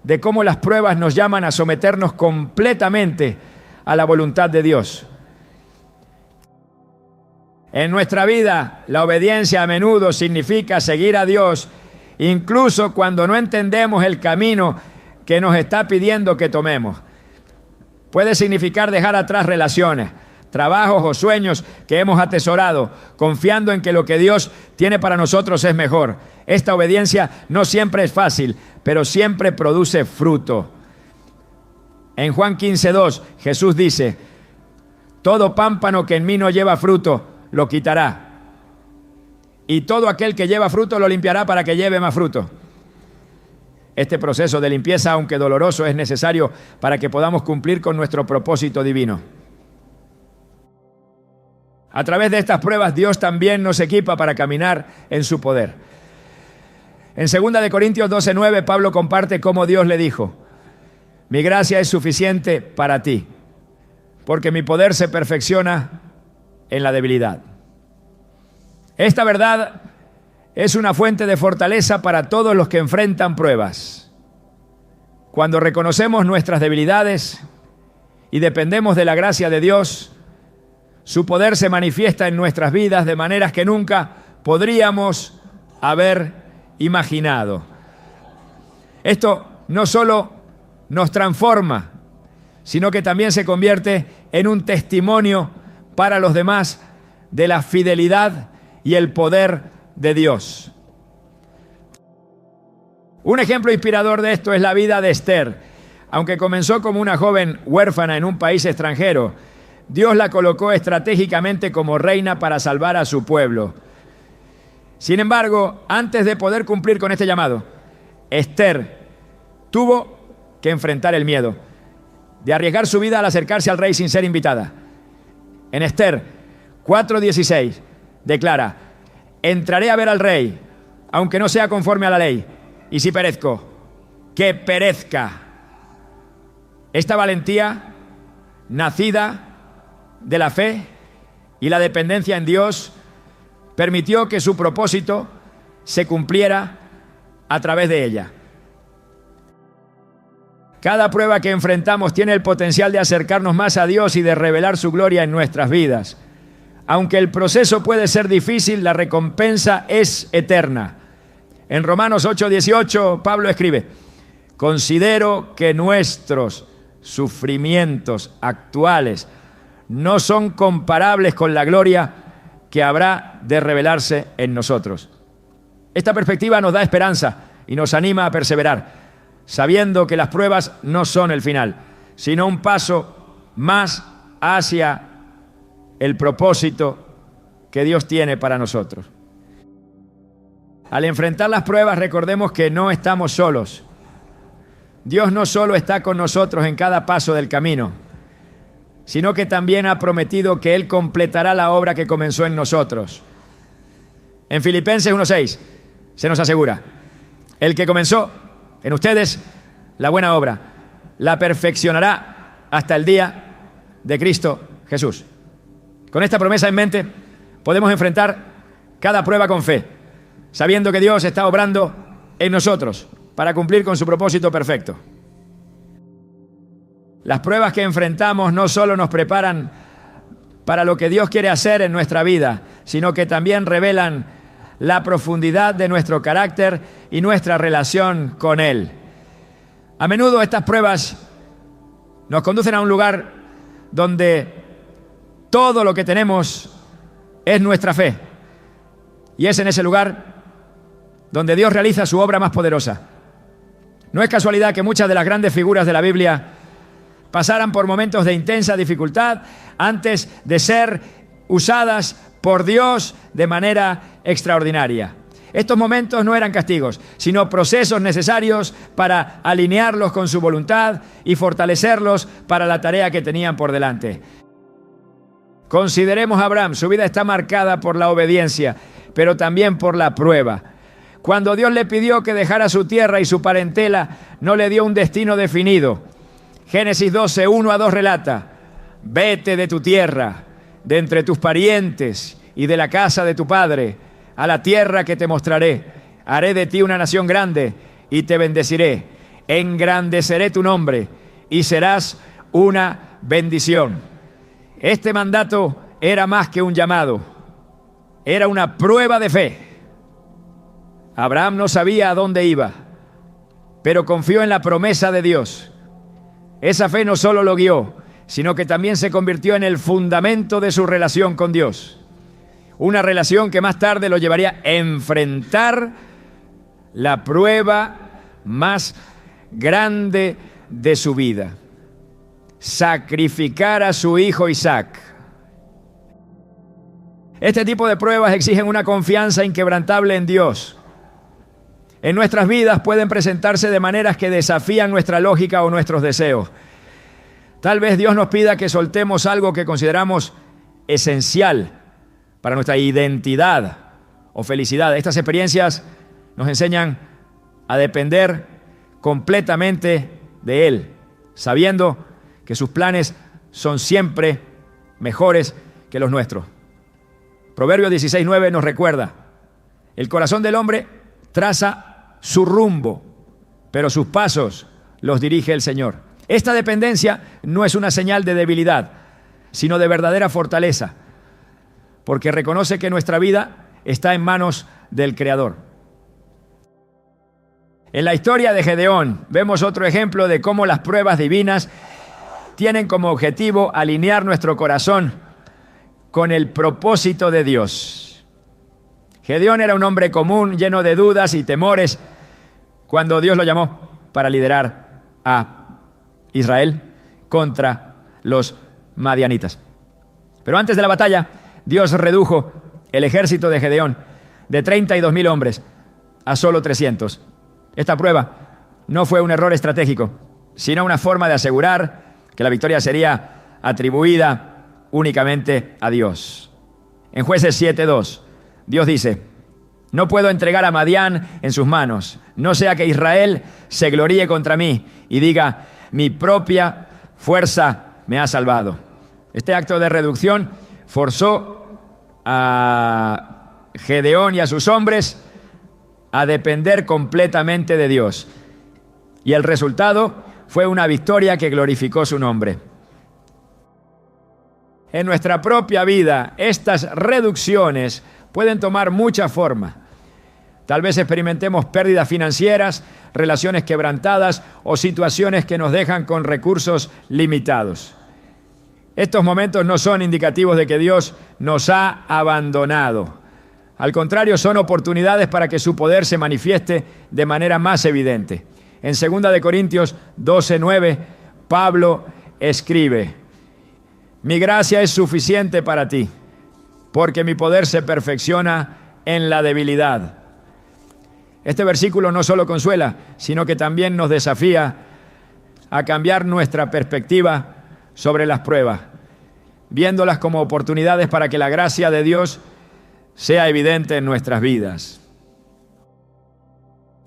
de cómo las pruebas nos llaman a someternos completamente a la voluntad de Dios. En nuestra vida, la obediencia a menudo significa seguir a Dios, incluso cuando no entendemos el camino que nos está pidiendo que tomemos. Puede significar dejar atrás relaciones, trabajos o sueños que hemos atesorado, confiando en que lo que Dios tiene para nosotros es mejor. Esta obediencia no siempre es fácil, pero siempre produce fruto. En Juan 15:2, Jesús dice: todo pámpano que en mí no lleva fruto, lo quitará. Y todo aquel que lleva fruto lo limpiará para que lleve más fruto. Este proceso de limpieza, aunque doloroso, es necesario para que podamos cumplir con nuestro propósito divino. A través de estas pruebas, Dios también nos equipa para caminar en su poder. En 2 Corintios 12:9, Pablo comparte cómo Dios le dijo: mi gracia es suficiente para ti, porque mi poder se perfecciona en la debilidad. Esta verdad es una fuente de fortaleza para todos los que enfrentan pruebas. Cuando reconocemos nuestras debilidades y dependemos de la gracia de Dios, su poder se manifiesta en nuestras vidas de maneras que nunca podríamos haber imaginado. Esto no solo nos transforma, sino que también se convierte en un testimonio para los demás de la fidelidad y el poder de Dios. Un ejemplo inspirador de esto es la vida de Esther. Aunque comenzó como una joven huérfana en un país extranjero, Dios la colocó estratégicamente como reina para salvar a su pueblo. Sin embargo, antes de poder cumplir con este llamado, Esther tuvo que enfrentar el miedo de arriesgar su vida al acercarse al rey sin ser invitada. En Esther 4:16 declara: entraré a ver al rey, aunque no sea conforme a la ley, y si perezco, que perezca. Esta valentía, nacida de la fe y la dependencia en Dios, permitió que su propósito se cumpliera a través de ella. Cada prueba que enfrentamos tiene el potencial de acercarnos más a Dios y de revelar su gloria en nuestras vidas. Aunque el proceso puede ser difícil, la recompensa es eterna. En Romanos 8:18, Pablo escribe: considero que nuestros sufrimientos actuales no son comparables con la gloria que habrá de revelarse en nosotros. Esta perspectiva nos da esperanza y nos anima a perseverar, sabiendo que las pruebas no son el final, sino un paso más hacia el propósito que Dios tiene para nosotros. Al enfrentar las pruebas, recordemos que no estamos solos. Dios no solo está con nosotros en cada paso del camino, sino que también ha prometido que Él completará la obra que comenzó en nosotros. En Filipenses 1:6 se nos asegura: el que comenzó en ustedes la buena obra, la perfeccionará hasta el día de Cristo Jesús. Con esta promesa en mente, podemos enfrentar cada prueba con fe, sabiendo que Dios está obrando en nosotros para cumplir con su propósito perfecto. Las pruebas que enfrentamos no solo nos preparan para lo que Dios quiere hacer en nuestra vida, sino que también revelan la profundidad de nuestro carácter y nuestra relación con Él. A menudo estas pruebas nos conducen a un lugar donde todo lo que tenemos es nuestra fe. Y es en ese lugar donde Dios realiza su obra más poderosa. No es casualidad que muchas de las grandes figuras de la Biblia pasaran por momentos de intensa dificultad antes de ser usadas por Dios de manera extraordinaria. Estos momentos no eran castigos, sino procesos necesarios para alinearlos con su voluntad y fortalecerlos para la tarea que tenían por delante. Consideremos a Abraham. Su vida está marcada por la obediencia, pero también por la prueba. Cuando Dios le pidió que dejara su tierra y su parentela, no le dio un destino definido. Génesis 12, 1-2 relata: vete de tu tierra, de entre tus parientes y de la casa de tu padre, a la tierra que te mostraré. Haré de ti una nación grande y te bendeciré. Engrandeceré tu nombre y serás una bendición. Este mandato era más que un llamado, era una prueba de fe. Abraham no sabía a dónde iba, pero confió en la promesa de Dios. Esa fe no solo lo guió, sino que también se convirtió en el fundamento de su relación con Dios. Una relación que más tarde lo llevaría a enfrentar la prueba más grande de su vida. sacrificar a su hijo Isaac. Este tipo de pruebas exigen una confianza inquebrantable en Dios. En nuestras vidas pueden presentarse de maneras que desafían nuestra lógica o nuestros deseos. Tal vez Dios nos pida que soltemos algo que consideramos esencial para nuestra identidad o felicidad. Estas experiencias nos enseñan a depender completamente de Él, sabiendo que sus planes son siempre mejores que los nuestros. Proverbios 16:9 nos recuerda: el corazón del hombre traza su rumbo, pero sus pasos los dirige el Señor. Esta dependencia no es una señal de debilidad, sino de verdadera fortaleza, porque reconoce que nuestra vida está en manos del Creador. En la historia de Gedeón vemos otro ejemplo de cómo las pruebas divinas tienen como objetivo alinear nuestro corazón con el propósito de Dios. Gedeón era un hombre común, lleno de dudas y temores, cuando Dios lo llamó para liderar a Israel contra los madianitas. Pero antes de la batalla, Dios redujo el ejército de Gedeón de 32,000 hombres a solo 300. Esta prueba no fue un error estratégico, sino una forma de asegurar que la victoria sería atribuida únicamente a Dios. En Jueces 7:2, Dios dice: no puedo entregar a Madián en sus manos, no sea que Israel se gloríe contra mí y diga: mi propia fuerza me ha salvado. Este acto de reducción forzó a Gedeón y a sus hombres a depender completamente de Dios. Y el resultado fue una victoria que glorificó su nombre. En nuestra propia vida, estas reducciones pueden tomar mucha forma. Tal vez experimentemos pérdidas financieras, relaciones quebrantadas o situaciones que nos dejan con recursos limitados. Estos momentos no son indicativos de que Dios nos ha abandonado. Al contrario, son oportunidades para que su poder se manifieste de manera más evidente. En 2 Corintios 12:9, Pablo escribe: mi gracia es suficiente para ti, porque mi poder se perfecciona en la debilidad. Este versículo no solo consuela, sino que también nos desafía a cambiar nuestra perspectiva sobre las pruebas, viéndolas como oportunidades para que la gracia de Dios sea evidente en nuestras vidas.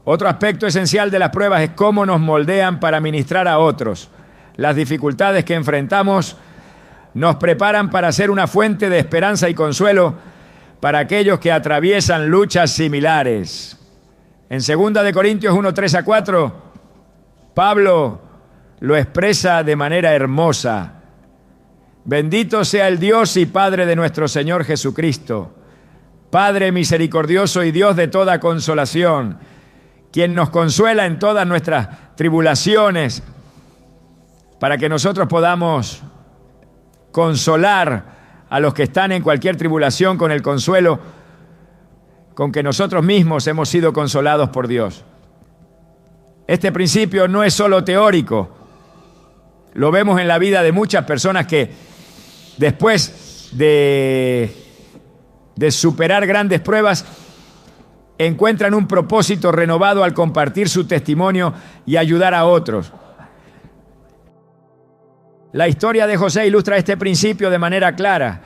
Otro aspecto esencial de las pruebas es cómo nos moldean para ministrar a otros. Las dificultades que enfrentamos nos preparan para ser una fuente de esperanza y consuelo para aquellos que atraviesan luchas similares. En 2 Corintios 1:3-4, Pablo lo expresa de manera hermosa: bendito sea el Dios y Padre de nuestro Señor Jesucristo, Padre misericordioso y Dios de toda consolación, quien nos consuela en todas nuestras tribulaciones, para que nosotros podamos consolar a los que están en cualquier tribulación con el consuelo con que nosotros mismos hemos sido consolados por Dios. Este principio no es solo teórico, lo vemos en la vida de muchas personas que después de superar grandes pruebas encuentran un propósito renovado al compartir su testimonio y ayudar a otros. La historia de José ilustra este principio de manera clara.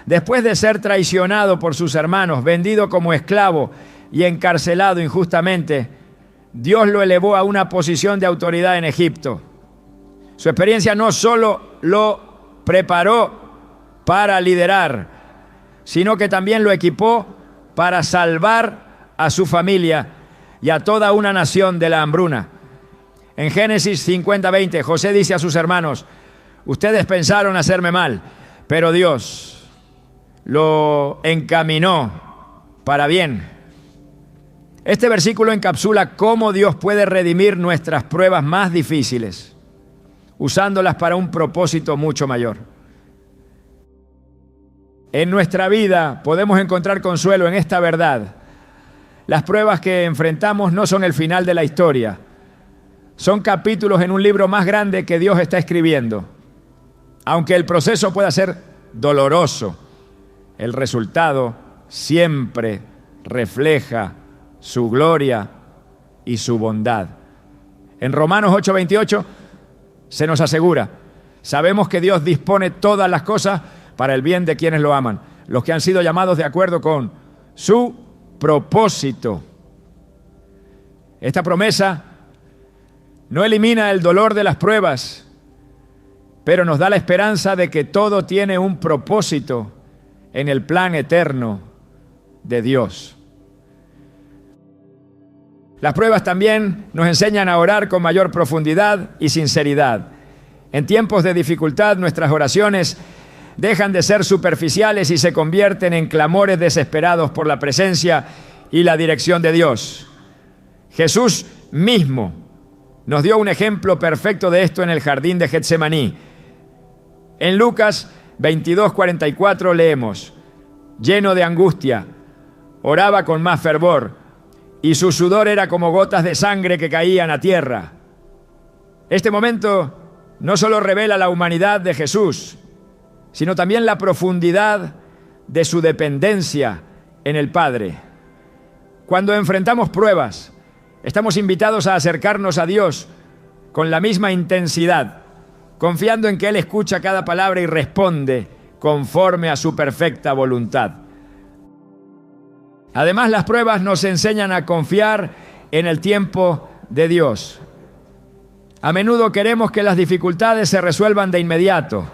Después de ser traicionado por sus hermanos, vendido como esclavo y encarcelado injustamente, Dios lo elevó a una posición de autoridad en Egipto. Su experiencia no solo lo preparó para liderar, sino que también lo equipó para salvar a su familia y a toda una nación de la hambruna. En Génesis 50:20, José dice a sus hermanos: ustedes pensaron hacerme mal, pero Dios lo encaminó para bien. Este versículo encapsula cómo Dios puede redimir nuestras pruebas más difíciles, usándolas para un propósito mucho mayor. En nuestra vida podemos encontrar consuelo en esta verdad. Las pruebas que enfrentamos no son el final de la historia, son capítulos en un libro más grande que Dios está escribiendo. Aunque el proceso pueda ser doloroso, el resultado siempre refleja su gloria y su bondad. En Romanos 8:28 se nos asegura: sabemos que Dios dispone todas las cosas para el bien de quienes lo aman, los que han sido llamados de acuerdo con su propósito. Esta promesa no elimina el dolor de las pruebas, pero nos da la esperanza de que todo tiene un propósito en el plan eterno de Dios. Las pruebas también nos enseñan a orar con mayor profundidad y sinceridad. En tiempos de dificultad, nuestras oraciones dejan de ser superficiales y se convierten en clamores desesperados por la presencia y la dirección de Dios. Jesús mismo nos dio un ejemplo perfecto de esto en el jardín de Getsemaní. En Lucas 22:44 leemos: lleno de angustia, oraba con más fervor, y su sudor era como gotas de sangre que caían a tierra. Este momento no solo revela la humanidad de Jesús, sino también la profundidad de su dependencia en el Padre. Cuando enfrentamos pruebas, estamos invitados a acercarnos a Dios con la misma intensidad, confiando en que Él escucha cada palabra y responde conforme a su perfecta voluntad. Además, las pruebas nos enseñan a confiar en el tiempo de Dios. A menudo queremos que las dificultades se resuelvan de inmediato,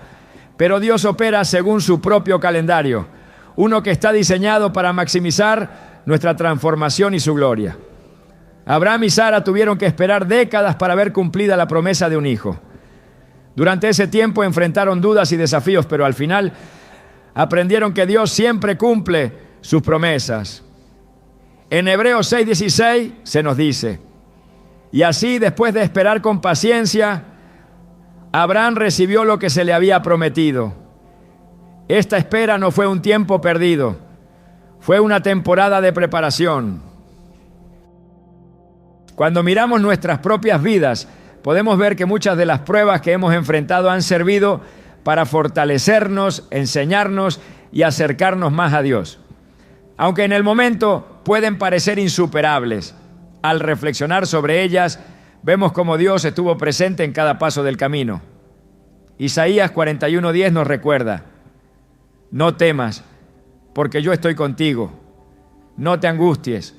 pero Dios opera según su propio calendario, uno que está diseñado para maximizar nuestra transformación y su gloria. Abraham y Sara tuvieron que esperar décadas para ver cumplida la promesa de un hijo. Durante ese tiempo enfrentaron dudas y desafíos, pero al final aprendieron que Dios siempre cumple sus promesas. En Hebreos 6:16 se nos dice: y así, después de esperar con paciencia, Abraham recibió lo que se le había prometido. Esta espera no fue un tiempo perdido, fue una temporada de preparación. Cuando miramos nuestras propias vidas, podemos ver que muchas de las pruebas que hemos enfrentado han servido para fortalecernos, enseñarnos y acercarnos más a Dios. Aunque en el momento pueden parecer insuperables, al reflexionar sobre ellas, vemos cómo Dios estuvo presente en cada paso del camino. Isaías 41:10 nos recuerda: no temas, porque yo estoy contigo. No te angusties,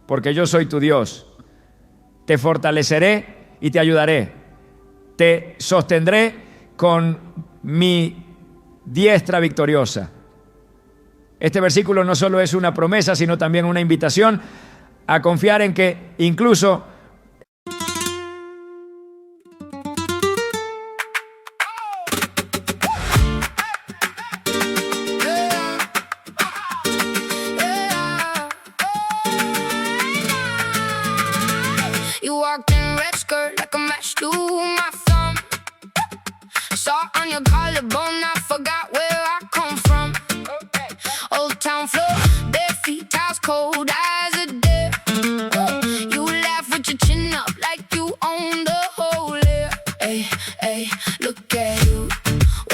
porque yo soy tu Dios. Te fortaleceré y te ayudaré. Te sostendré con mi diestra victoriosa. Este versículo no solo es una promesa, sino también una invitación a confiar en que incluso you walked in red skirt like a match to my thumb. Saw on your collarbone, I forgot where I come from. Old town floor, bare feet, towels cold as a dare. You laugh with your chin up like you own the whole air. Ay, ay, look at you.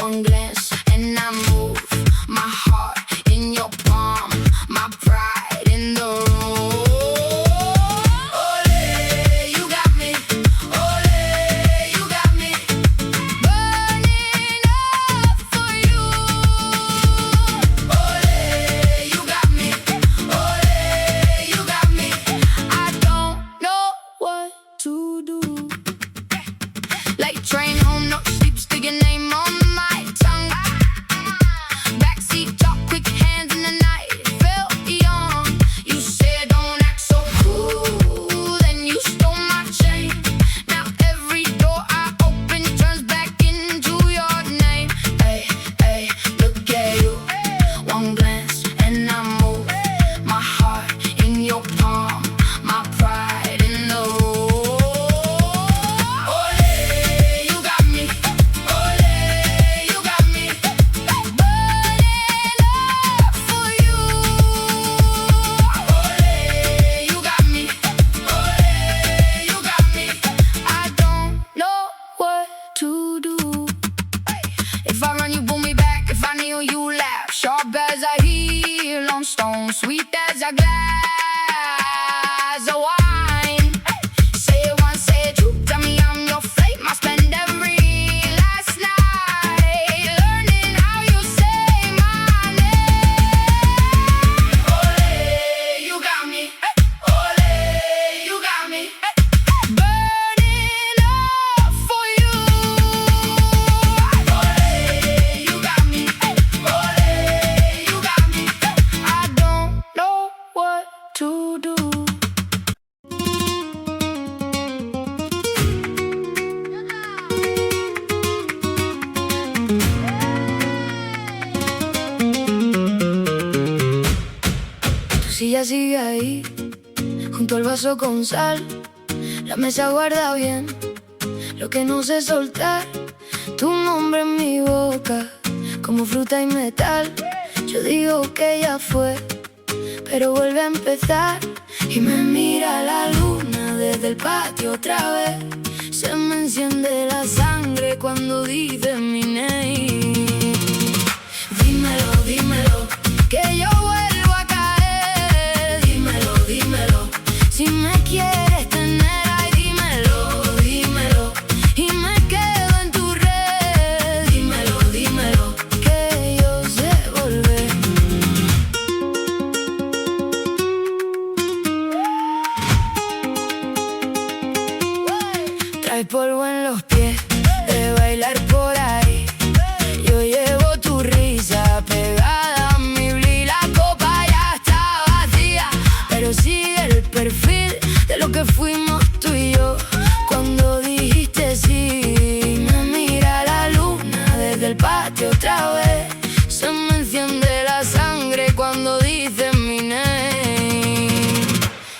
One glance and I move. My heart in your palm, my pride in the room. Ole, you got me. Ole, you got me. Burning up for you. Ole, you got me. Ole, you glass of wine. Say it once, say it two. Tell me I'm your flame. I spend every last night learning how you say my name. Ole, you got me. Ole, you got me. Burning up for you. Ole, you got me. Ole, you got me. I don't know what to do. Tu silla sigue ahí, junto al vaso con sal. La mesa guarda bien lo que no sé soltar. Tu nombre en mi boca, como fruta y metal. Yo digo que ya fue, pero vuelve a empezar. Y me mira la luna desde el patio otra vez. Se me enciende la sangre cuando dice mi name. Dímelo, dímelo, que yo vuelvo a caer. Dímelo, dímelo, si me quieres tener, ay, dímelo, dímelo. Y me quedo en tu red. Dímelo, dímelo, que yo sé volver. Traes polvo en los pies de bailar por ahí. Yo llevo tu risa pegada a mi bli. La copa ya está vacía, pero sigue el perfil de lo que fuimos tú y yo. Cuando dijiste sí, me mira la luna desde el patio otra vez. Se me enciende la sangre cuando dice mi name.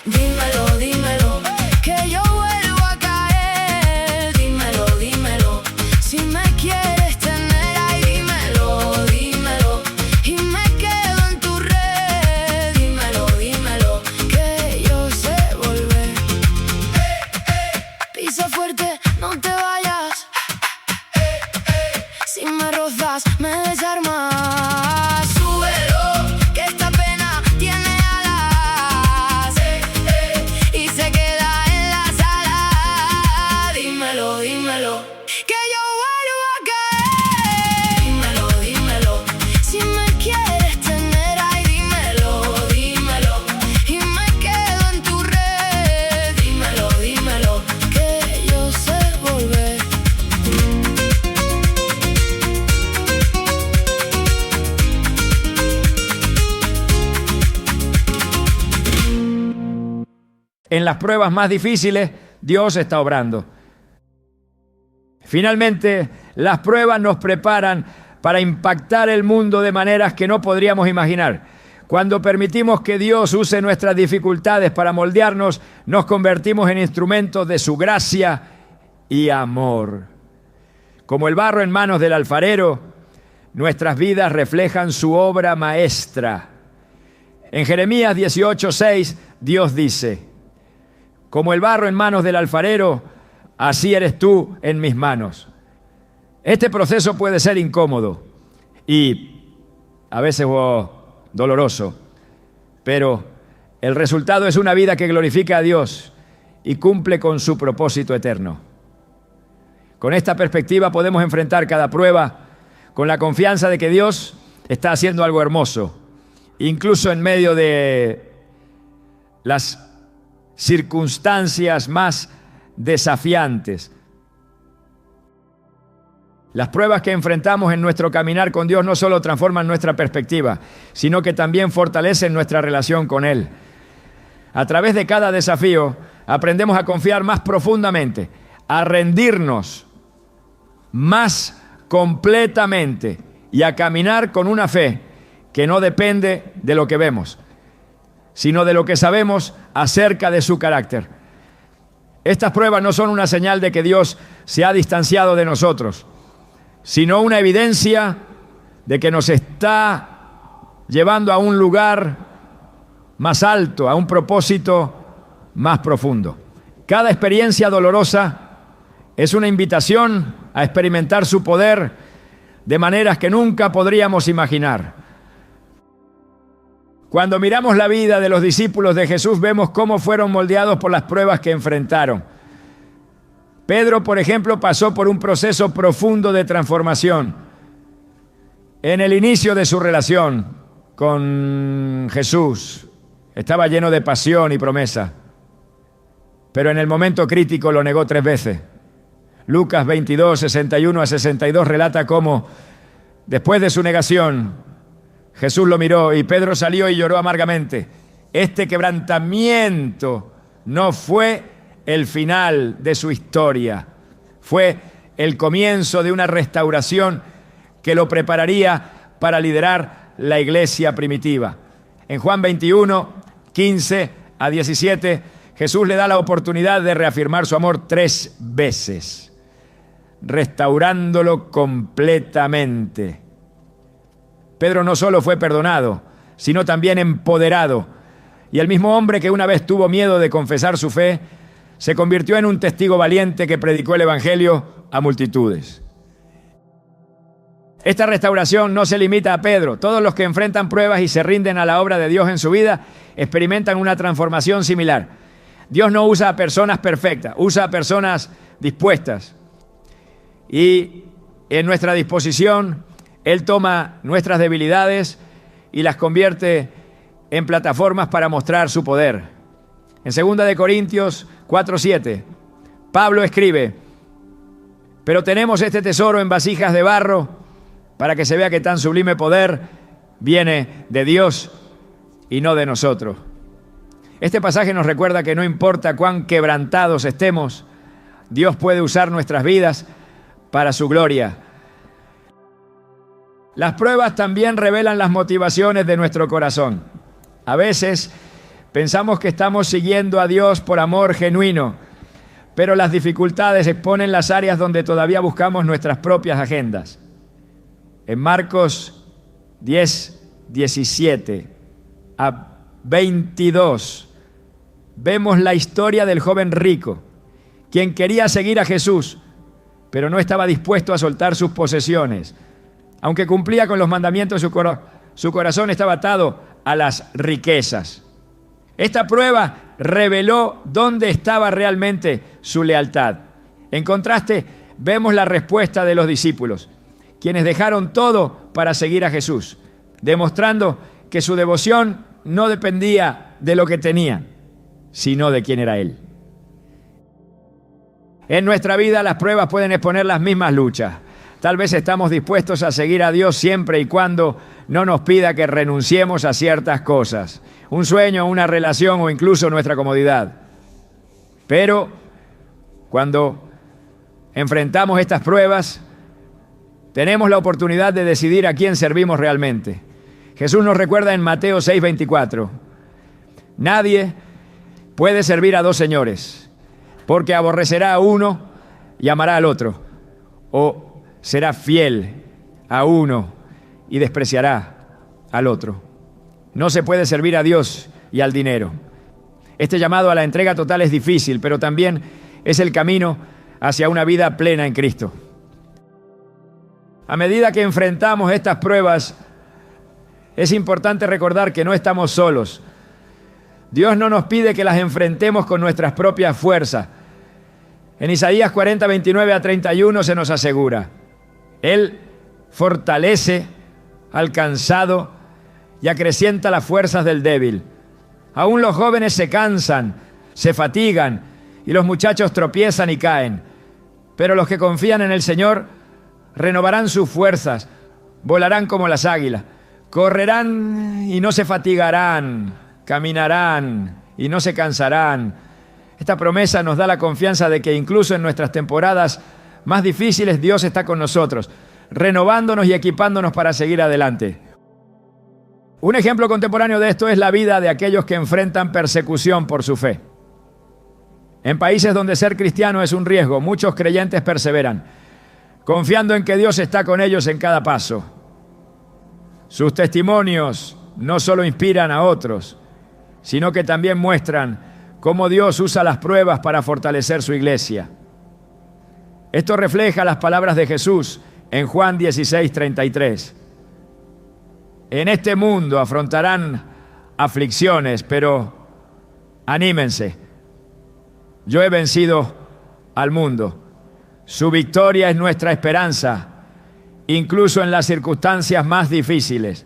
Dímelo, dímelo, que yo vuelvo a caer. Dímelo, dímelo, si me quieres tener, ay, dímelo, dímelo. Y me quedo en tu red. Dímelo, dímelo, que yo sé volver. Pisa fuerte, no te vayas. Si me rozas, me desarmas. Súbelo, que esta pena tiene alas. Y se queda en la sala. Dímelo, dímelo, que yo vuelvo a caer. Dímelo, dímelo, si me quieres tener, ay, dímelo, dímelo. Y me quedo en tu red. Dímelo, dímelo, que yo sé volver. En las pruebas más difíciles, Dios está obrando. Finalmente, las pruebas nos preparan para impactar el mundo de maneras que no podríamos imaginar. Cuando permitimos que Dios use nuestras dificultades para moldearnos, nos convertimos en instrumentos de su gracia y amor. Como el barro en manos del alfarero, nuestras vidas reflejan su obra maestra. En Jeremías 18:6, Dios dice: como el barro en manos del alfarero, así eres tú en mis manos. Este proceso puede ser incómodo y a veces doloroso, pero el resultado es una vida que glorifica a Dios y cumple con su propósito eterno. Con esta perspectiva podemos enfrentar cada prueba con la confianza de que Dios está haciendo algo hermoso, incluso en medio de las circunstancias más desafiantes. Las pruebas que enfrentamos en nuestro caminar con Dios no solo transforman nuestra perspectiva, sino que también fortalecen nuestra relación con Él. A través de cada desafío aprendemos a confiar más profundamente, a rendirnos más completamente y a caminar con una fe que no depende de lo que vemos, sino de lo que sabemos acerca de su carácter. Estas pruebas no son una señal de que Dios se ha distanciado de nosotros, sino una evidencia de que nos está llevando a un lugar más alto, a un propósito más profundo. Cada experiencia dolorosa es una invitación a experimentar su poder de maneras que nunca podríamos imaginar. Cuando miramos la vida de los discípulos de Jesús, vemos cómo fueron moldeados por las pruebas que enfrentaron. Pedro, por ejemplo, pasó por un proceso profundo de transformación. En el inicio de su relación con Jesús, estaba lleno de pasión y promesa, pero en el momento crítico lo negó 3 veces. Lucas 22, 61 a 62 relata cómo, después de su negación, Jesús lo miró y Pedro salió y lloró amargamente. Este quebrantamiento no fue el final de su historia, fue el comienzo de una restauración que lo prepararía para liderar la iglesia primitiva. En Juan 21, 15 a 17, Jesús le da la oportunidad de reafirmar su amor 3 veces, restaurándolo completamente. Pedro no solo fue perdonado, sino también empoderado. Y el mismo hombre que una vez tuvo miedo de confesar su fe, se convirtió en un testigo valiente que predicó el evangelio a multitudes. Esta restauración no se limita a Pedro. Todos los que enfrentan pruebas y se rinden a la obra de Dios en su vida experimentan una transformación similar. Dios no usa a personas perfectas, usa a personas dispuestas. Y en nuestra disposición, Él toma nuestras debilidades y las convierte en plataformas para mostrar su poder. En 2 Corintios 4:7, Pablo escribe: pero tenemos este tesoro en vasijas de barro, para que se vea que tan sublime poder viene de Dios y no de nosotros. Este pasaje nos recuerda que no importa cuán quebrantados estemos, Dios puede usar nuestras vidas para su gloria. Las pruebas también revelan las motivaciones de nuestro corazón. A veces pensamos que estamos siguiendo a Dios por amor genuino, pero las dificultades exponen las áreas donde todavía buscamos nuestras propias agendas. En Marcos 10, 17 a 22 vemos la historia del joven rico, quien quería seguir a Jesús, pero no estaba dispuesto a soltar sus posesiones. Aunque cumplía con los mandamientos, su corazón estaba atado a las riquezas. Esta prueba reveló dónde estaba realmente su lealtad. En contraste, vemos la respuesta de los discípulos, quienes dejaron todo para seguir a Jesús, demostrando que su devoción no dependía de lo que tenían, sino de quién era Él. En nuestra vida las pruebas pueden exponer las mismas luchas. Tal vez estamos dispuestos a seguir a Dios siempre y cuando no nos pida que renunciemos a ciertas cosas, un sueño, una relación o incluso nuestra comodidad. Pero cuando enfrentamos estas pruebas, tenemos la oportunidad de decidir a quién servimos realmente. Jesús nos recuerda en Mateo 6:24, nadie puede servir a 2 señores, porque aborrecerá a uno y amará al otro, o será fiel a uno y despreciará al otro. No se puede servir a Dios y al dinero. Este llamado a la entrega total es difícil, pero también es el camino hacia una vida plena en Cristo. A medida que enfrentamos estas pruebas, es importante recordar que no estamos solos. Dios no nos pide que las enfrentemos con nuestras propias fuerzas. En Isaías 40, 29 a 31 se nos asegura: Él fortalece al cansado y acrecienta las fuerzas del débil. Aún los jóvenes se cansan, se fatigan, y los muchachos tropiezan y caen. Pero los que confían en el Señor renovarán sus fuerzas, volarán como las águilas, correrán y no se fatigarán, caminarán y no se cansarán. Esta promesa nos da la confianza de que incluso en nuestras temporadas más difíciles Dios está con nosotros, renovándonos y equipándonos para seguir adelante. Un ejemplo contemporáneo de esto es la vida de aquellos que enfrentan persecución por su fe. En países donde ser cristiano es un riesgo, muchos creyentes perseveran, confiando en que Dios está con ellos en cada paso. Sus testimonios no solo inspiran a otros, sino que también muestran cómo Dios usa las pruebas para fortalecer su iglesia. Esto refleja las palabras de Jesús en Juan 16:33. En este mundo afrontarán aflicciones, pero anímense. Yo he vencido al mundo. Su victoria es nuestra esperanza, incluso en las circunstancias más difíciles.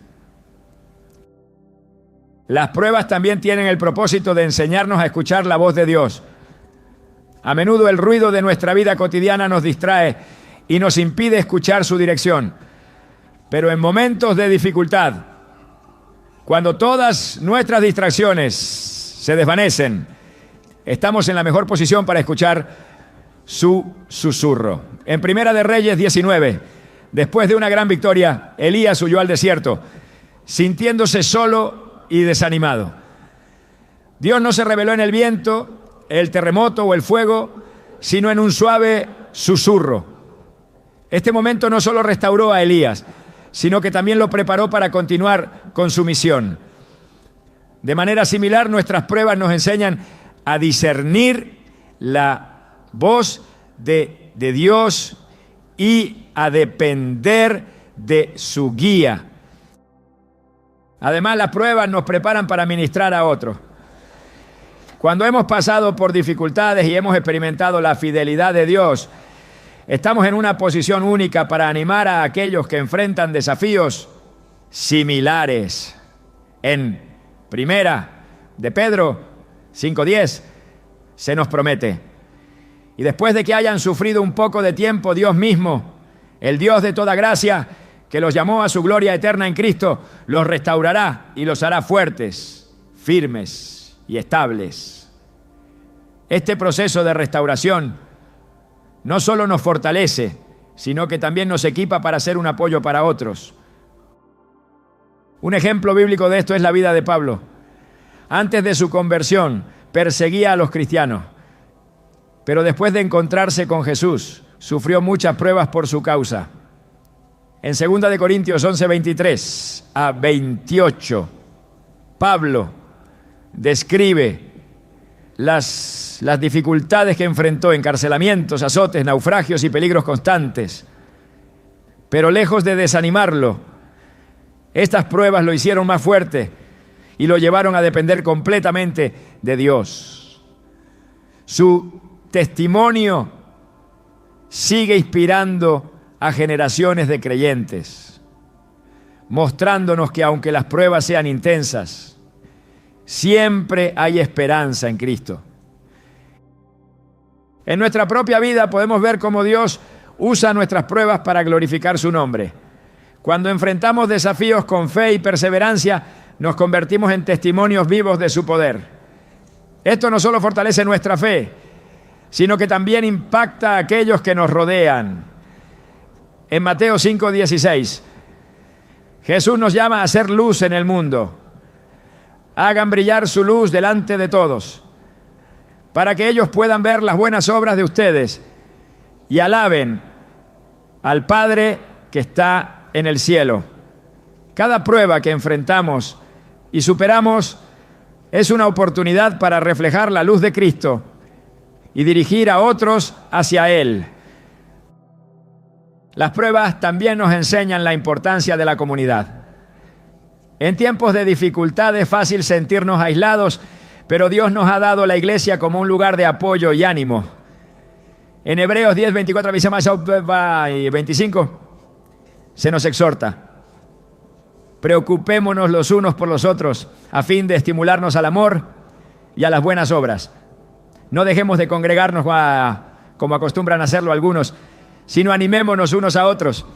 Las pruebas también tienen el propósito de enseñarnos a escuchar la voz de Dios. A menudo el ruido de nuestra vida cotidiana nos distrae y nos impide escuchar su dirección. Pero en momentos de dificultad, cuando todas nuestras distracciones se desvanecen, estamos en la mejor posición para escuchar su susurro. En Primera de Reyes 19, después de una gran victoria, Elías huyó al desierto, sintiéndose solo y desanimado. Dios no se reveló en el viento, el terremoto o el fuego, sino en un suave susurro. Este momento no solo restauró a Elías, sino que también lo preparó para continuar con su misión. De manera similar, nuestras pruebas nos enseñan a discernir la voz de Dios y a depender de su guía. Además, las pruebas nos preparan para ministrar a otros. Cuando hemos pasado por dificultades y hemos experimentado la fidelidad de Dios, estamos en una posición única para animar a aquellos que enfrentan desafíos similares. En Primera de Pedro 5:10 se nos promete: y después de que hayan sufrido un poco de tiempo, Dios mismo, el Dios de toda gracia, que los llamó a su gloria eterna en Cristo, los restaurará y los hará fuertes, firmes y estables. Este proceso de restauración no solo nos fortalece, sino que también nos equipa para ser un apoyo para otros. Un ejemplo bíblico de esto es la vida de Pablo. Antes de su conversión, perseguía a los cristianos, pero después de encontrarse con Jesús, sufrió muchas pruebas por su causa. En 2 de Corintios 11:23 a 28, Pablo describe las dificultades que enfrentó: encarcelamientos, azotes, naufragios y peligros constantes. Pero lejos de desanimarlo, estas pruebas lo hicieron más fuerte y lo llevaron a depender completamente de Dios. Su testimonio sigue inspirando a generaciones de creyentes, mostrándonos que aunque las pruebas sean intensas, siempre hay esperanza en Cristo. En nuestra propia vida podemos ver cómo Dios usa nuestras pruebas para glorificar su nombre. Cuando enfrentamos desafíos con fe y perseverancia, nos convertimos en testimonios vivos de su poder. Esto no solo fortalece nuestra fe, sino que también impacta a aquellos que nos rodean. En Mateo 5:16, Jesús nos llama a ser luz en el mundo. Hagan brillar su luz delante de todos, para que ellos puedan ver las buenas obras de ustedes y alaben al Padre que está en el cielo. Cada prueba que enfrentamos y superamos es una oportunidad para reflejar la luz de Cristo y dirigir a otros hacia Él. Las pruebas también nos enseñan la importancia de la comunidad. En tiempos de dificultad es fácil sentirnos aislados, pero Dios nos ha dado la iglesia como un lugar de apoyo y ánimo. En Hebreos 10, 24 y 25 se nos exhorta: preocupémonos los unos por los otros a fin de estimularnos al amor y a las buenas obras. No dejemos de congregarnos como acostumbran hacerlo algunos, sino animémonos unos a otros.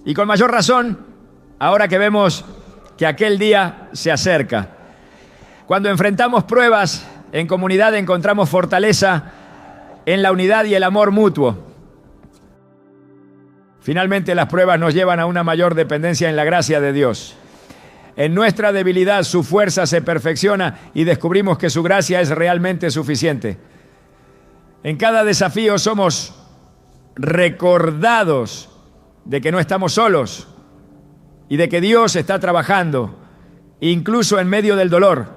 Y con mayor razón, ahora que vemos que aquel día se acerca. Cuando enfrentamos pruebas en comunidad, encontramos fortaleza en la unidad y el amor mutuo. Finalmente, las pruebas nos llevan a una mayor dependencia en la gracia de Dios. En nuestra debilidad, su fuerza se perfecciona y descubrimos que su gracia es realmente suficiente. En cada desafío somos recordados de que no estamos solos y de que Dios está trabajando, incluso en medio del dolor.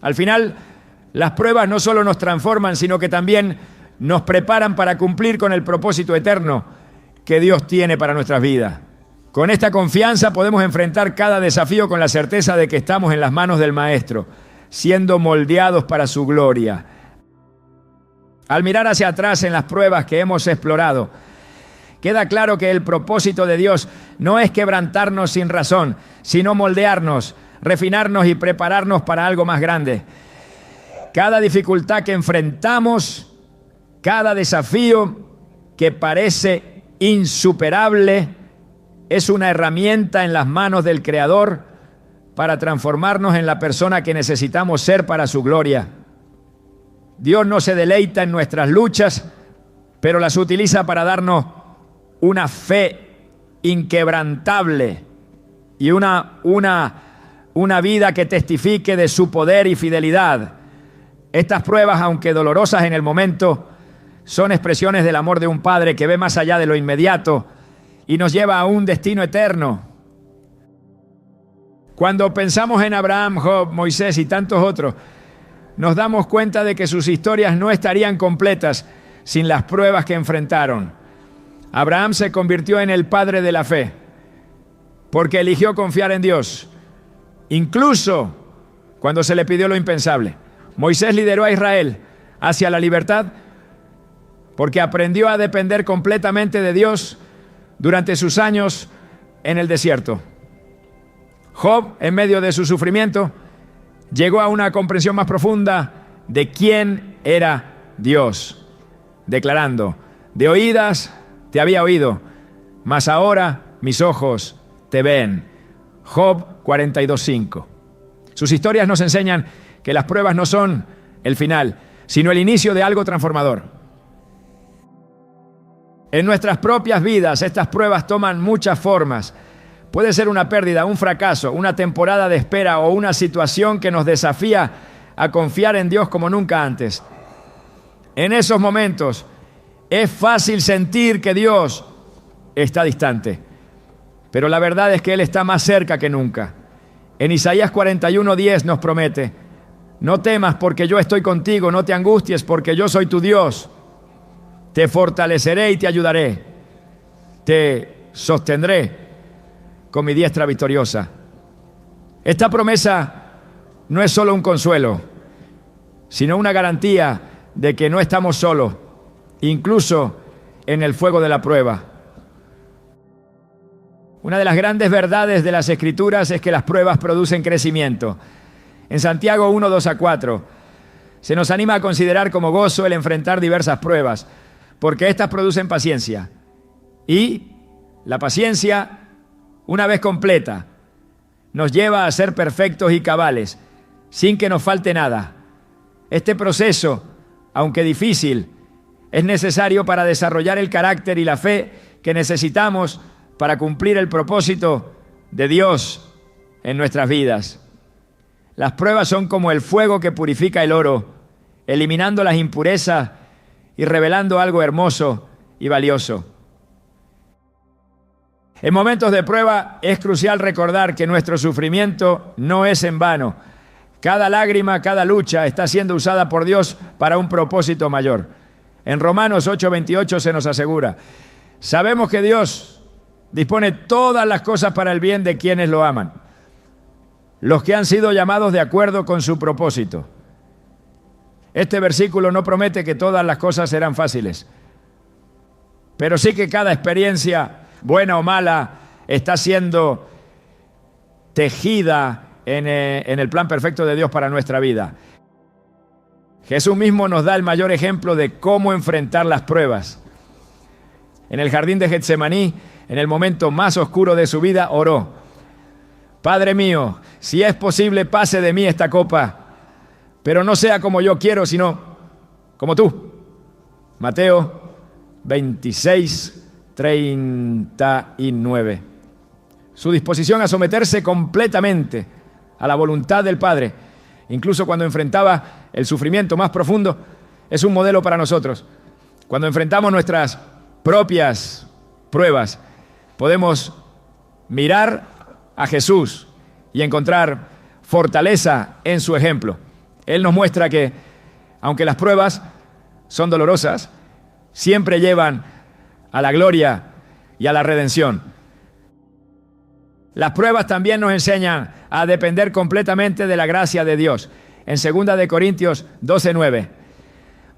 Al final, las pruebas no solo nos transforman, sino que también nos preparan para cumplir con el propósito eterno que Dios tiene para nuestras vidas. Con esta confianza podemos enfrentar cada desafío con la certeza de que estamos en las manos del Maestro, siendo moldeados para su gloria. Al mirar hacia atrás en las pruebas que hemos explorado, queda claro que el propósito de Dios no es quebrantarnos sin razón, sino moldearnos, refinarnos y prepararnos para algo más grande. Cada dificultad que enfrentamos, cada desafío que parece insuperable, es una herramienta en las manos del Creador para transformarnos en la persona que necesitamos ser para su gloria. Dios no se deleita en nuestras luchas, pero las utiliza para darnos una fe inquebrantable y una vida que testifique de su poder y fidelidad. Estas pruebas, aunque dolorosas en el momento, son expresiones del amor de un Padre que ve más allá de lo inmediato y nos lleva a un destino eterno. Cuando pensamos en Abraham, Job, Moisés y tantos otros, nos damos cuenta de que sus historias no estarían completas sin las pruebas que enfrentaron. Abraham se convirtió en el padre de la fe porque eligió confiar en Dios, incluso cuando se le pidió lo impensable. Moisés lideró a Israel hacia la libertad porque aprendió a depender completamente de Dios durante sus años en el desierto. Job, en medio de su sufrimiento, llegó a una comprensión más profunda de quién era Dios, declarando: de oídas te había oído, mas ahora mis ojos te ven. Job 42:5. Sus historias nos enseñan que las pruebas no son el final, sino el inicio de algo transformador. En nuestras propias vidas, estas pruebas toman muchas formas. Puede ser una pérdida, un fracaso, una temporada de espera o una situación que nos desafía a confiar en Dios como nunca antes. En esos momentos es fácil sentir que Dios está distante, pero la verdad es que Él está más cerca que nunca. En Isaías 41:10 nos promete: no temas porque yo estoy contigo, no te angusties porque yo soy tu Dios. Te fortaleceré y te ayudaré. Te sostendré con mi diestra victoriosa. Esta promesa no es solo un consuelo, sino una garantía de que no estamos solos, incluso en el fuego de la prueba. Una de las grandes verdades de las Escrituras es que las pruebas producen crecimiento. En Santiago 1:2-4 se nos anima a considerar como gozo el enfrentar diversas pruebas, porque éstas producen paciencia. Y la paciencia, una vez completa, nos lleva a ser perfectos y cabales, sin que nos falte nada. Este proceso, aunque difícil, es necesario para desarrollar el carácter y la fe que necesitamos para cumplir el propósito de Dios en nuestras vidas. Las pruebas son como el fuego que purifica el oro, eliminando las impurezas y revelando algo hermoso y valioso. En momentos de prueba es crucial recordar que nuestro sufrimiento no es en vano. Cada lágrima, cada lucha está siendo usada por Dios para un propósito mayor. En Romanos 8:28 se nos asegura: sabemos que Dios dispone todas las cosas para el bien de quienes lo aman, los que han sido llamados de acuerdo con su propósito. Este versículo no promete que todas las cosas serán fáciles, pero sí que cada experiencia, buena o mala, está siendo tejida en el plan perfecto de Dios para nuestra vida. Jesús mismo nos da el mayor ejemplo de cómo enfrentar las pruebas. En el jardín de Getsemaní, en el momento más oscuro de su vida, oró: Padre mío, si es posible, pase de mí esta copa, pero no sea como yo quiero, sino como tú. Mateo 26:39. Su disposición a someterse completamente a la voluntad del Padre, incluso cuando enfrentaba el sufrimiento más profundo, es un modelo para nosotros. Cuando enfrentamos nuestras propias pruebas, podemos mirar a Jesús y encontrar fortaleza en su ejemplo. Él nos muestra que, aunque las pruebas son dolorosas, siempre llevan a la gloria y a la redención. Las pruebas también nos enseñan a depender completamente de la gracia de Dios. En 2 de Corintios 12:9,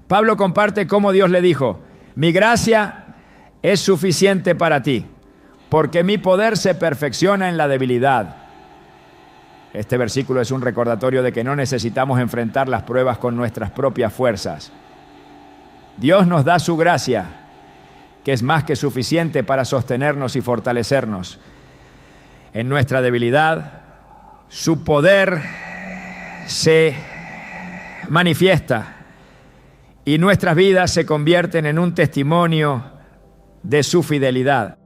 Pablo comparte cómo Dios le dijo: mi gracia es suficiente para ti, porque mi poder se perfecciona en la debilidad. Este versículo es un recordatorio de que no necesitamos enfrentar las pruebas con nuestras propias fuerzas. Dios nos da su gracia, que es más que suficiente para sostenernos y fortalecernos. En nuestra debilidad, su poder se manifiesta y nuestras vidas se convierten en un testimonio de su fidelidad.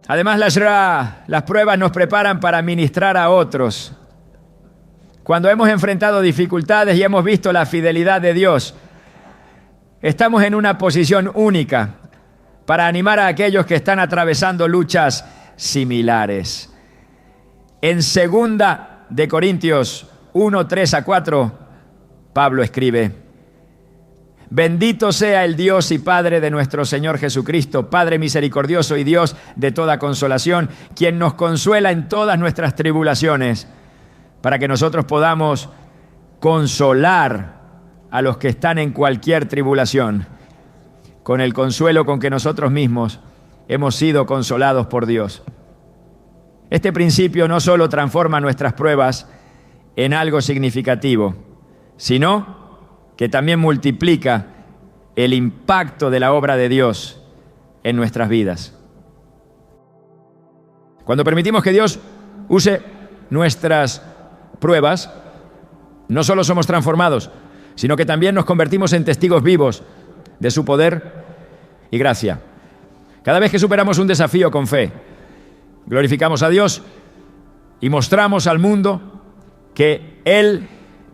Además, las pruebas nos preparan para ministrar a otros. Cuando hemos enfrentado dificultades y hemos visto la fidelidad de Dios, estamos en una posición única para animar a aquellos que están atravesando luchas similares. En 2 de Corintios 1:3-4, Pablo escribe: bendito sea el Dios y Padre de nuestro Señor Jesucristo, Padre misericordioso y Dios de toda consolación, quien nos consuela en todas nuestras tribulaciones, para que nosotros podamos consolar a los que están en cualquier tribulación, con el consuelo con que nosotros mismos hemos sido consolados por Dios. Este principio no solo transforma nuestras pruebas en algo significativo, sino que también multiplica el impacto de la obra de Dios en nuestras vidas. Cuando permitimos que Dios use nuestras pruebas, no solo somos transformados, sino que también nos convertimos en testigos vivos de su poder y gracia. Cada vez que superamos un desafío con fe, glorificamos a Dios y mostramos al mundo que Él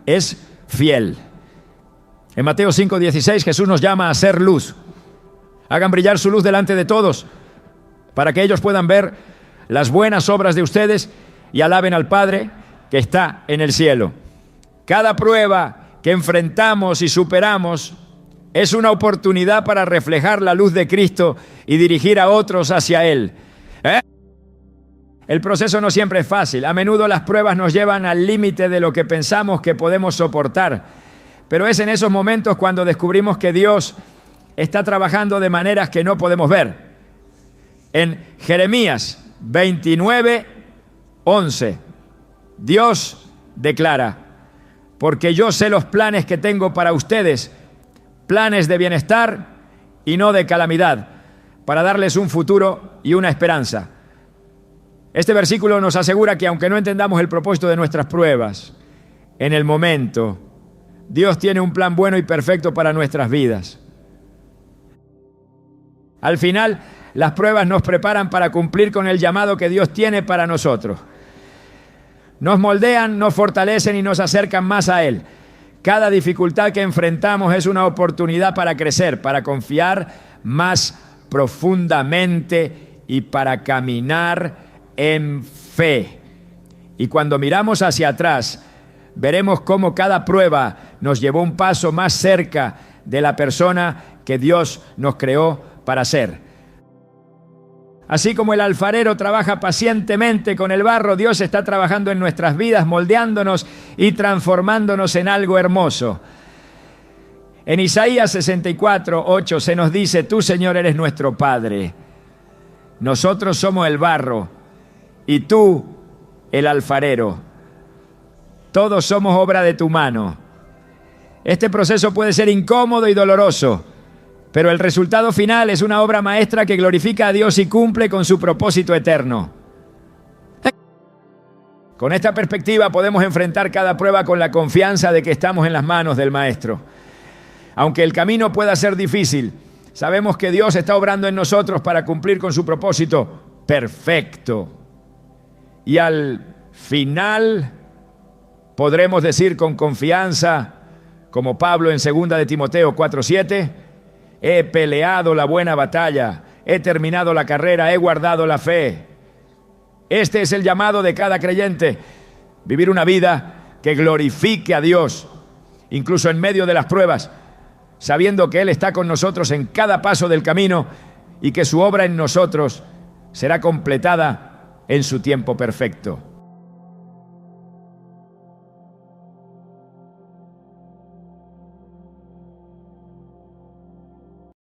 es fiel. En Mateo 5:16, Jesús nos llama a ser luz. Hagan brillar su luz delante de todos, para que ellos puedan ver las buenas obras de ustedes y alaben al Padre que está en el cielo. Cada prueba que enfrentamos y superamos es una oportunidad para reflejar la luz de Cristo y dirigir a otros hacia Él. El proceso no siempre es fácil. A menudo las pruebas nos llevan al límite de lo que pensamos que podemos soportar. Pero es en esos momentos cuando descubrimos que Dios está trabajando de maneras que no podemos ver. En Jeremías 29:11, Dios declara: porque yo sé los planes que tengo para ustedes, planes de bienestar y no de calamidad, para darles un futuro y una esperanza. Este versículo nos asegura que aunque no entendamos el propósito de nuestras pruebas, en el momento, Dios tiene un plan bueno y perfecto para nuestras vidas. Al final, las pruebas nos preparan para cumplir con el llamado que Dios tiene para nosotros. Nos moldean, nos fortalecen y nos acercan más a Él. Cada dificultad que enfrentamos es una oportunidad para crecer, para confiar más profundamente y para caminar en fe. Y cuando miramos hacia atrás, veremos cómo cada prueba nos llevó un paso más cerca de la persona que Dios nos creó para ser. Así como el alfarero trabaja pacientemente con el barro, Dios está trabajando en nuestras vidas, moldeándonos y transformándonos en algo hermoso. En Isaías 64:8 se nos dice: tú, Señor, eres nuestro Padre. Nosotros somos el barro y tú el alfarero. Todos somos obra de tu mano. Este proceso puede ser incómodo y doloroso, pero el resultado final es una obra maestra que glorifica a Dios y cumple con su propósito eterno. Con esta perspectiva podemos enfrentar cada prueba con la confianza de que estamos en las manos del Maestro. Aunque el camino pueda ser difícil, sabemos que Dios está obrando en nosotros para cumplir con su propósito perfecto. Y al final podremos decir con confianza, como Pablo en 2 de Timoteo 4:7, he peleado la buena batalla, he terminado la carrera, he guardado la fe. Este es el llamado de cada creyente: vivir una vida que glorifique a Dios, incluso en medio de las pruebas, sabiendo que Él está con nosotros en cada paso del camino y que su obra en nosotros será completada en su tiempo perfecto.